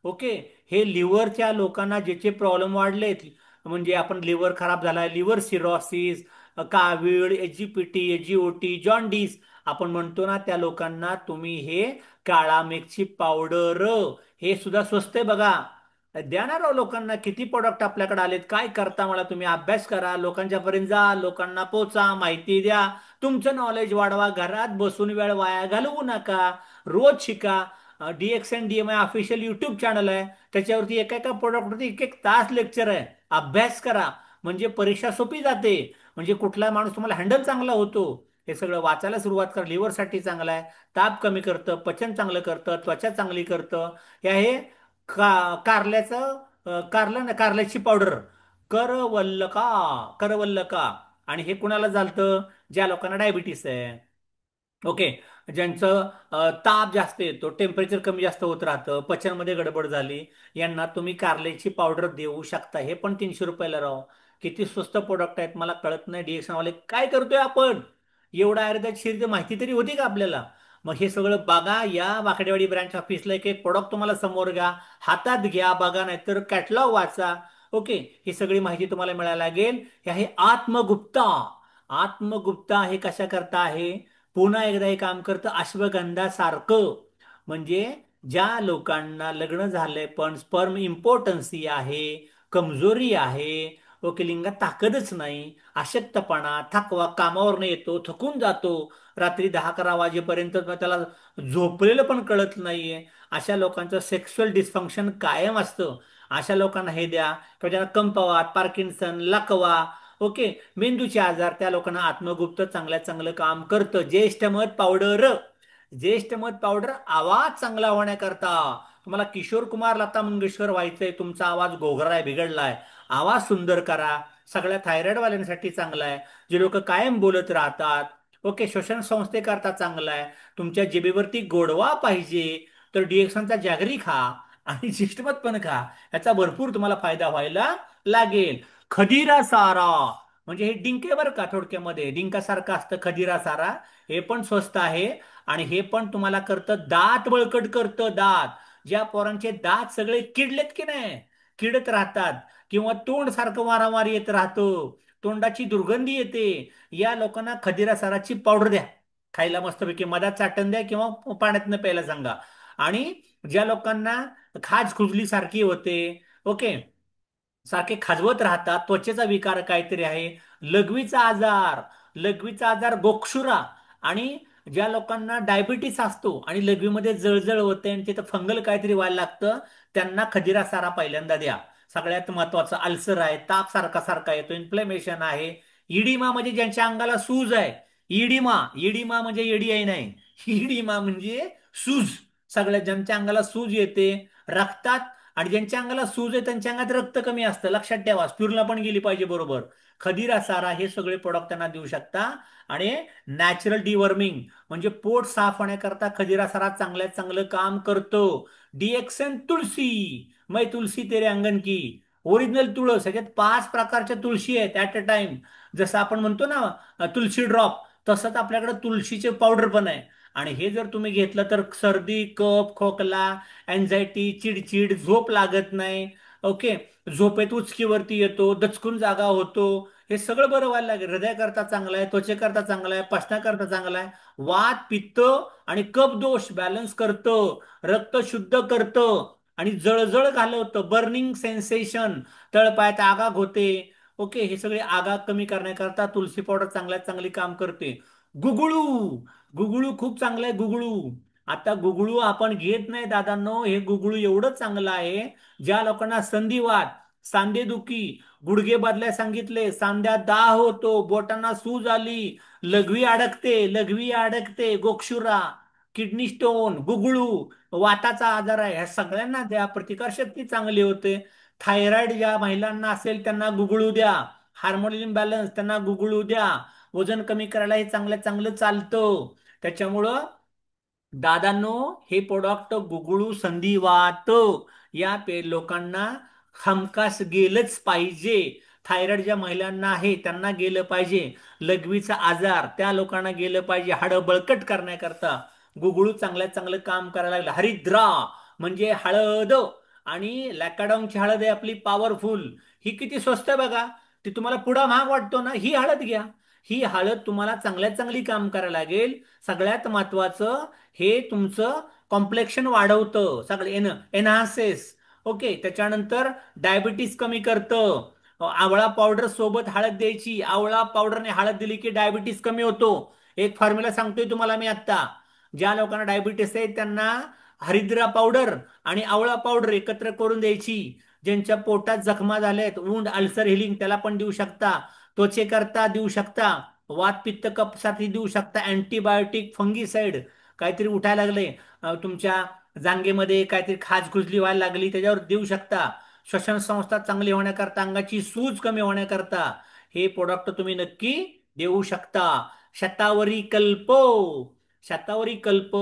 ओके, हे लिव्हरच्या लोकांना ज्याचे प्रॉब्लेम वाढलेत, म्हणजे आपण लिव्हर खराब झालाय, लिव्हर सिरोसिस, कावीळ, एजीपीटी, एजीओटी, जॉन्डिस आपण म्हणतो ना, त्या लोकांना तुम्ही हे काळा मेघची पावडर, हे सुद्धा स्वस्त आहे बघा. द्या ना राव लोकांना. किती प्रोडक्ट आपल्याकडे आलेत, काय करता? मला तुम्ही अभ्यास करा, लोकांच्या पर्यंत जा, लोकांना पोचा, माहिती द्या, तुमचं नॉलेज वाढवा. घरात बसून वेळ वाया घालवू नका, रोज शिका. DXN DMI official YouTube channel आहे, त्याच्यावरती एका एका प्रोडक्टवरती एक एक तास लेक्चर आहे. अभ्यास करा, म्हणजे परीक्षा सोपी जाते. म्हणजे कुठला माणूस तुम्हाला हँडल चांगला होतो. हे सगळं वाचायला सुरुवात करा. लिव्हरसाठी चांगलं आहे, ताप कमी करतं, पचन चांगलं करतं, त्वचा चांगली करतं. हे कारल्याचं, कारलं ना, कारल्याची पावडर, करवल्लका, करवल्लका. आणि हे कुणाला चालतं? ज्या लोकांना डायबिटीस आहे, ओके, ज्यांचं ताप जास्त येतो, टेम्परेचर कमी जास्त होत राहतं, पचनमध्ये गडबड झाली, यांना तुम्ही कारल्याची पावडर देऊ शकता. हे पण 300 रुपयाला राव. किती स्वस्त प्रोडक्ट आहेत, मला कळत नाही DXN वाले काय करतोय आपण. एवढा आयुर्वेदाची शिरी माहिती तरी होती का आपल्याला? मग हे सगळं बघा, या वाकडेवाडी ब्रँच ऑफिसला एक एक प्रोडक्ट तुम्हाला समोर घ्या, हातात घ्या, बघा, नाहीतर कॅटलॉग वाचा. ओके, ही सगळी माहिती तुम्हाला मिळायला लागेल. हे आहे आत्मगुप्ता. आत्मगुप्ता हे कशा करता आहे? पुन्हा एकदा हे काम करतं अश्वगंधासारखं. म्हणजे ज्या लोकांना लग्न झालंय पण स्पर्म इम्पोर्टन्सी आहे, कमजोरी आहे, ओके, लिंगात ताकदच नाही, अशक्तपणा, थकवा, कामावर नाही येतो, थकून जातो, रात्री 10-11 वाजेपर्यंत त्याला झोपलेलं पण कळत नाहीये, अशा लोकांचं सेक्शुअल डिस्फंक्शन कायम असतं. अशा लोकांना हे द्या. किंवा ज्यांना कंपवात, पार्किन्सन, लकवा, ओके, मेंदूचे आजार, त्या लोकांना आत्मगुप्त चांगल्यात चांगलं काम करतं. ज्येष्ठ मध पावडर, ज्येष्ठ मध पावडर आवाज चांगला होण्याकरता. तुम्हाला किशोर कुमार, लता मंगेशकर व्हायचंय, तुमचा आवाज घोगराय, बिघडलाय, आवाज सुंदर करा. सगळ्या थायरॉइड वाल्यांसाठी चांगला आहे, जे लोक कायम बोलत राहतात, ओके, श्वसन संस्थेकरता चांगला आहे. तुमच्या जिभेवरती गोडवा पाहिजे, तर DXNचा जॅगरी खा आणि जिष्टमत पण खा. याचा भरपूर तुम्हाला फायदा व्हायला लागेल. खदिरा सारा, म्हणजे हे डिंक आहे बरं का, थोडक्यामध्ये डिंकासारखं असतं खदिरा सारा. हे पण स्वस्त आहे. आणि हे पण तुम्हाला करतं दात बळकट करतं. दात, ज्या पोरांचे दात सगळे किडलेत की नाही, किडत राहतात, किंवा तोंड सारखं वारंवार येत राहतं, तोंडाची दुर्गंधी येते, या लोकांना खदिरा साराची पावडर द्या खायला, मस्तपैकी मधात चाटण द्या किंवा पाण्यातनं प्यायला सांगा. आणि ज्या लोकांना खाज खुजली सारखी होते, ओके, सारखे खाजवत राहतात, त्वचेचा विकार काहीतरी आहे, लघवीचा आजार, लघवीचा आजार, गोक्षुरा, आणि ज्या लोकांना डायबिटीस असतो आणि लघवीमध्ये जळजळ होते आणि तिथं फंगल काहीतरी व्हायला लागतं, त्यांना खदिरा सारा पहिल्यांदा द्या. सगळ्यात महत्वाचं, अल्सर आहे, ताप सारखा सारखा येतो, इन्फ्लेमेशन आहे, इडिमा म्हणजे ज्यांच्या अंगाला सूज आहे, इडिमा, इडिमा म्हणजे एडी आहे नाही, इडिमा म्हणजे सूज. सगळ्या ज्यांच्या अंगाला सूज येते, रक्तात, आणि ज्यांच्या अंगाला सूज आहे त्यांच्या अंगात रक्त कमी असतं, लक्षात ठेवा, स्पिरुला पण गेली पाहिजे बरोबर. खदिरा सारा हे सगळे प्रोडक्ट त्यांना देऊ शकता. आणि नॅचरल डिवर्मिंग, म्हणजे पोट साफ होण्याकरता खदिरा सारा चांगल्यात चांगलं काम करतो. DXN तुळशी, मै तुलसी तेरे अंगण की, ओरिजिनल तुळस, ह्याच्यात 5 प्रकारच्या तुळशी आहेत ऍट अ टाइम. जसं आपण म्हणतो ना तुळशी ड्रॉप, तसंच आपल्याकडे तुळशीचे पावडर पण आहे. आणि हे जर तुम्ही घेतलं तर सर्दी, कफ, खोकला, अँझायटी, चिडचिड, झोप लागत नाही, ओके, झोपेत उचकीवरती येतो, दचकून जागा होतो, हे सगळं बरं व्हायला लागेल. हृदयाकरता चांगलं आहे, त्वचेकरता चांगलं आहे, पचनाकरता चांगलं आहे, वात, पित्त आणि कफ दोष बॅलन्स करतं, रक्त शुद्ध करतं, आणि जळजळ घालवतं, बर्निंग सेन्सेशन, तळपायात आगाग होते, ओके, हे सगळे आगाग कमी करण्याकरता तुलसी पावडर चांगल्यात चांगली काम करते. गुगळू, गुगळू खूप चांगलं आहे, गुगळू. आता गुगळू आपण घेत नाही दादांनो. हे गुगळू एवढं चांगलं आहे, ज्या लोकांना संधिवात, सांधेदुखी, गुडघे बदलाय सांगितले, सांध्यात दाह होतो, बोटांना सूज आली, लघवी अडकते, गोक्षुरा, किडनी स्टोन, गुगळू, वाताचा आजार आहे, ह्या सगळ्यांना द्या. प्रतिकारशक्ती चांगली होते. थायरॉइड ज्या महिलांना असेल त्यांना गुगळू द्या. हार्मोन इम्बॅलन्स त्यांना गुगळू द्या. वजन कमी करायला हे चांगलं चांगलं चालतं. त्याच्यामुळं दादांनो, हे प्रोडक्ट गुगळू संधिवात या लोकांना हमखास गेलंच पाहिजे. थायरॉइड ज्या महिलांना आहे त्यांना गेलं पाहिजे. लघवीचा आजार त्या लोकांना गेलं पाहिजे. हाडं बळकट करण्याकरता गुगळू चांगल्यात चांगलं काम करायला लागलं. हरिद्रा म्हणजे हळद, आणि लॅकाडॉनची हळद आहे आपली पॉवरफुल. ही किती स्वस्त आहे बघा. ती तुम्हाला पुढा महाग वाटतो ना, ही हळद घ्या. ही हळद तुम्हाला चांगल्यात चांगली काम करायला लागेल. सगळ्यात महत्वाचं, हे तुमचं कॉम्प्लेक्शन वाढवतं, सगळे एनहान्सेस. ओके. त्याच्यानंतर डायबिटीस कमी करतं. आवळा पावडर सोबत हळद द्यायची. आवळा पावडरने हळद दिली की डायबिटीस कमी होतो. एक फॉर्म्युला सांगतोय तुम्हाला मी आता. ज्या लोकांना डायबिटीस आहे त्यांना हरिद्रा पावडर आणि आवळा पावडर एकत्र करून द्यायची. ज्यांच्या पोटात जखमा झाल्यात, वुंड अल्सर हिलिंग त्याला पण देऊ शकता. त्वचेकरता देऊ शकता. वात पित्त कफसाठी देऊ शकता. अँटीबायोटिक, फंगीसाइड, काहीतरी उठायला लागले, तुमच्या जांगेमध्ये काहीतरी खाज खुजली व्हायला लागली, त्याच्यावर देऊ शकता. श्वसन संस्था चांगली होण्याकरता, अंगाची सूज कमी होण्याकरता हे प्रोडक्ट तुम्ही नक्की देऊ शकता. शतावरी कल्प. शतावरी कल्प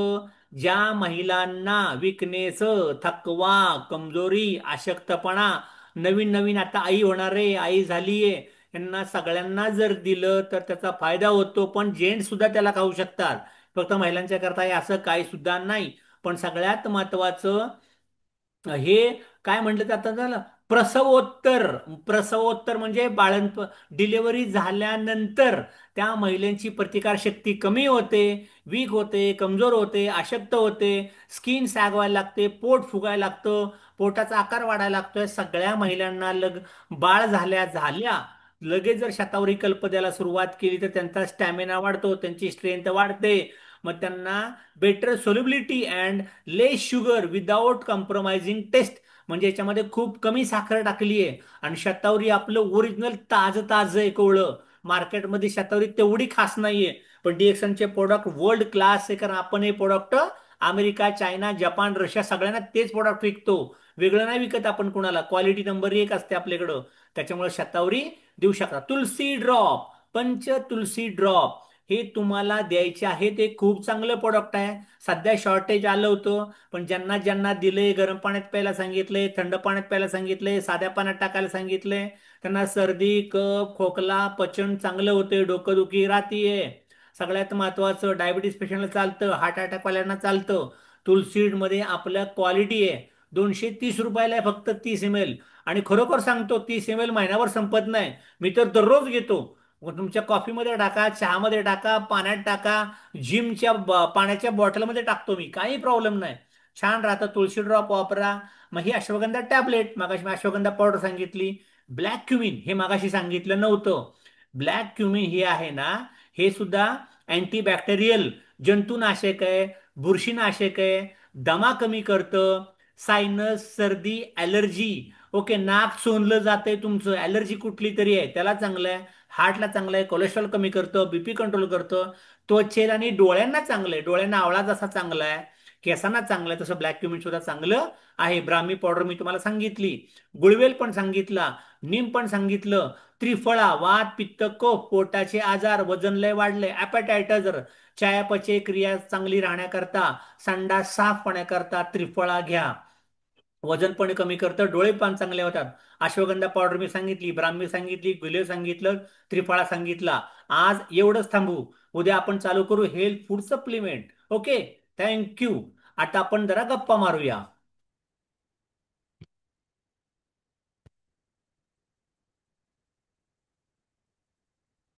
ज्या महिलांना विकनेस, थकवा, कमजोरी, अशक्तपणा, नवीन नवीन आता आई होणारे, आई झालीये, यांना सगळ्यांना जर दिलं तर त्याचा फायदा होतो. पण जेंट्स सुद्धा त्याला खाऊ शकतात. फक्त महिलांच्या करता आहे असं काही सुद्धा नाही. पण सगळ्यात महत्वाचं, हे काय म्हटलं जातं झालं, प्रसवोत्तर. प्रसवोत्तर म्हणजे बाळंत, डिलिव्हरी झाल्यानंतर त्या महिलेची प्रतिकारशक्ती कमी होते, वीक होते, कमजोर होते, अशक्त होते, स्किन सॅग व्हायला लागते, पोट फुगायला लागतं, पोटाचा आकार वाढायला लागतोय. सगळ्या महिलांना बाळ झाल्या झाल्या लगेच जर शतावरी कल्प द्यायला सुरुवात केली तर त्यांचा स्टॅमिना वाढतो, त्यांची स्ट्रेंथ वाढते. मग त्यांना better solubility and less sugar without compromising taste. म्हणजे याच्यामध्ये खूप कमी साखर टाकली आहे, आणि शतावरी आपलं ओरिजिनल ताजं ताजं आहे कोवळं. मार्केटमध्ये शतावरी तेवढी खास नाहीये. पण डीएक्सनचे प्रोडक्ट वर्ल्ड क्लास आहे, कारण आपण हे product America, China, Japan, Russia सगळ्यांना तेच प्रोडक्ट विकतो. वेगळं नाही विकत आपण कुणाला. क्वालिटी नंबर एक असते आपल्याकडं. त्याच्यामुळे शतावरी देऊ शकता. तुलसी ड्रॉप, पंच तुलसी ड्रॉप, हे तुम्हाला द्यायचे आहे. ते खूप चांगलं प्रोडक्ट आहे. सध्या शॉर्टेज आलं होतं, पण ज्यांना ज्यांना दिले, गरम पाण्यात प्यायला सांगितले, थंड पाण्यात प्यायला सांगितले, साध्या पाण्यात टाकायला सांगितले, त्यांना सर्दी, कफ, खोकला, पचन चांगलं होते, डोकंदुखी राहतीये. सगळ्यात महत्वाचं, डायबिटीस पेशंटला चालतं, हार्ट अटॅकवाल्यांना चालतं. तुलसीडमध्ये आपल्या क्वालिटी आहे. 230 रुपयाला आहे फक्त 30 ml. आणि खरोखर सांगतो, 30 ml महिनाभर संपत नाही. मी तर दररोज घेतो. मग तुमच्या कॉफीमध्ये टाका, चहामध्ये टाका, पाण्यात टाका, जिमच्या पाण्याच्या बॉटलमध्ये टाकतो मी, काही प्रॉब्लेम नाही. छान राहतं. तुळशी ड्रॉप वापरा. मग ही अश्वगंधा टॅबलेट, मागाशी मी अश्वगंधा पावडर सांगितली. ब्लॅक क्युमिन हे मागाशी सांगितलं नव्हतं. ब्लॅक क्युमिन हे आहे ना, हे सुद्धा अँटीबॅक्टेरियल, जंतुनाशक आहे, बुरशीनाशक आहे, दमा कमी करतं, सायनस, सर्दी, ॲलर्जी, ओके, नाक सोनलं जातंय तुमचं, ॲलर्जी कुठली तरी आहे त्याला चांगलं आहे. हार्टला चांगलं आहे, कोलेस्ट्रॉल कमी करतं, बीपी कंट्रोल करतं, त्वचेला आणि डोळ्यांना चांगलं आहे. डोळ्यांना आवळा जसा चांगला आहे, केसांना चांगलं आहे, तसं ब्लॅक क्युमिन सुद्धा चांगलं आहे. ब्राह्मी पावडर मी तुम्हाला सांगितली, गुळवेल पण सांगितला, नीम पण सांगितलं, त्रिफळा, वात, पित्त, कफ, पोटाचे आजार, वजन लय वाढले, ॲपेटायटर, चयापचय क्रिया चांगली राहण्याकरता, संडास साफ होण्याकरता त्रिफळा घ्या. वजन पण कमी करतं, डोळे पण चांगले होतात. अश्वगंधा पावडर मी सांगितली, ब्राह्मी सांगितली, गुलेव सांगितलं, त्रिफळा सांगितला. आज एवढंच थांबू. उद्या आपण चालू करू health food supplement. Okay. Thank you. आता आपण जरा गप्पा मारूया.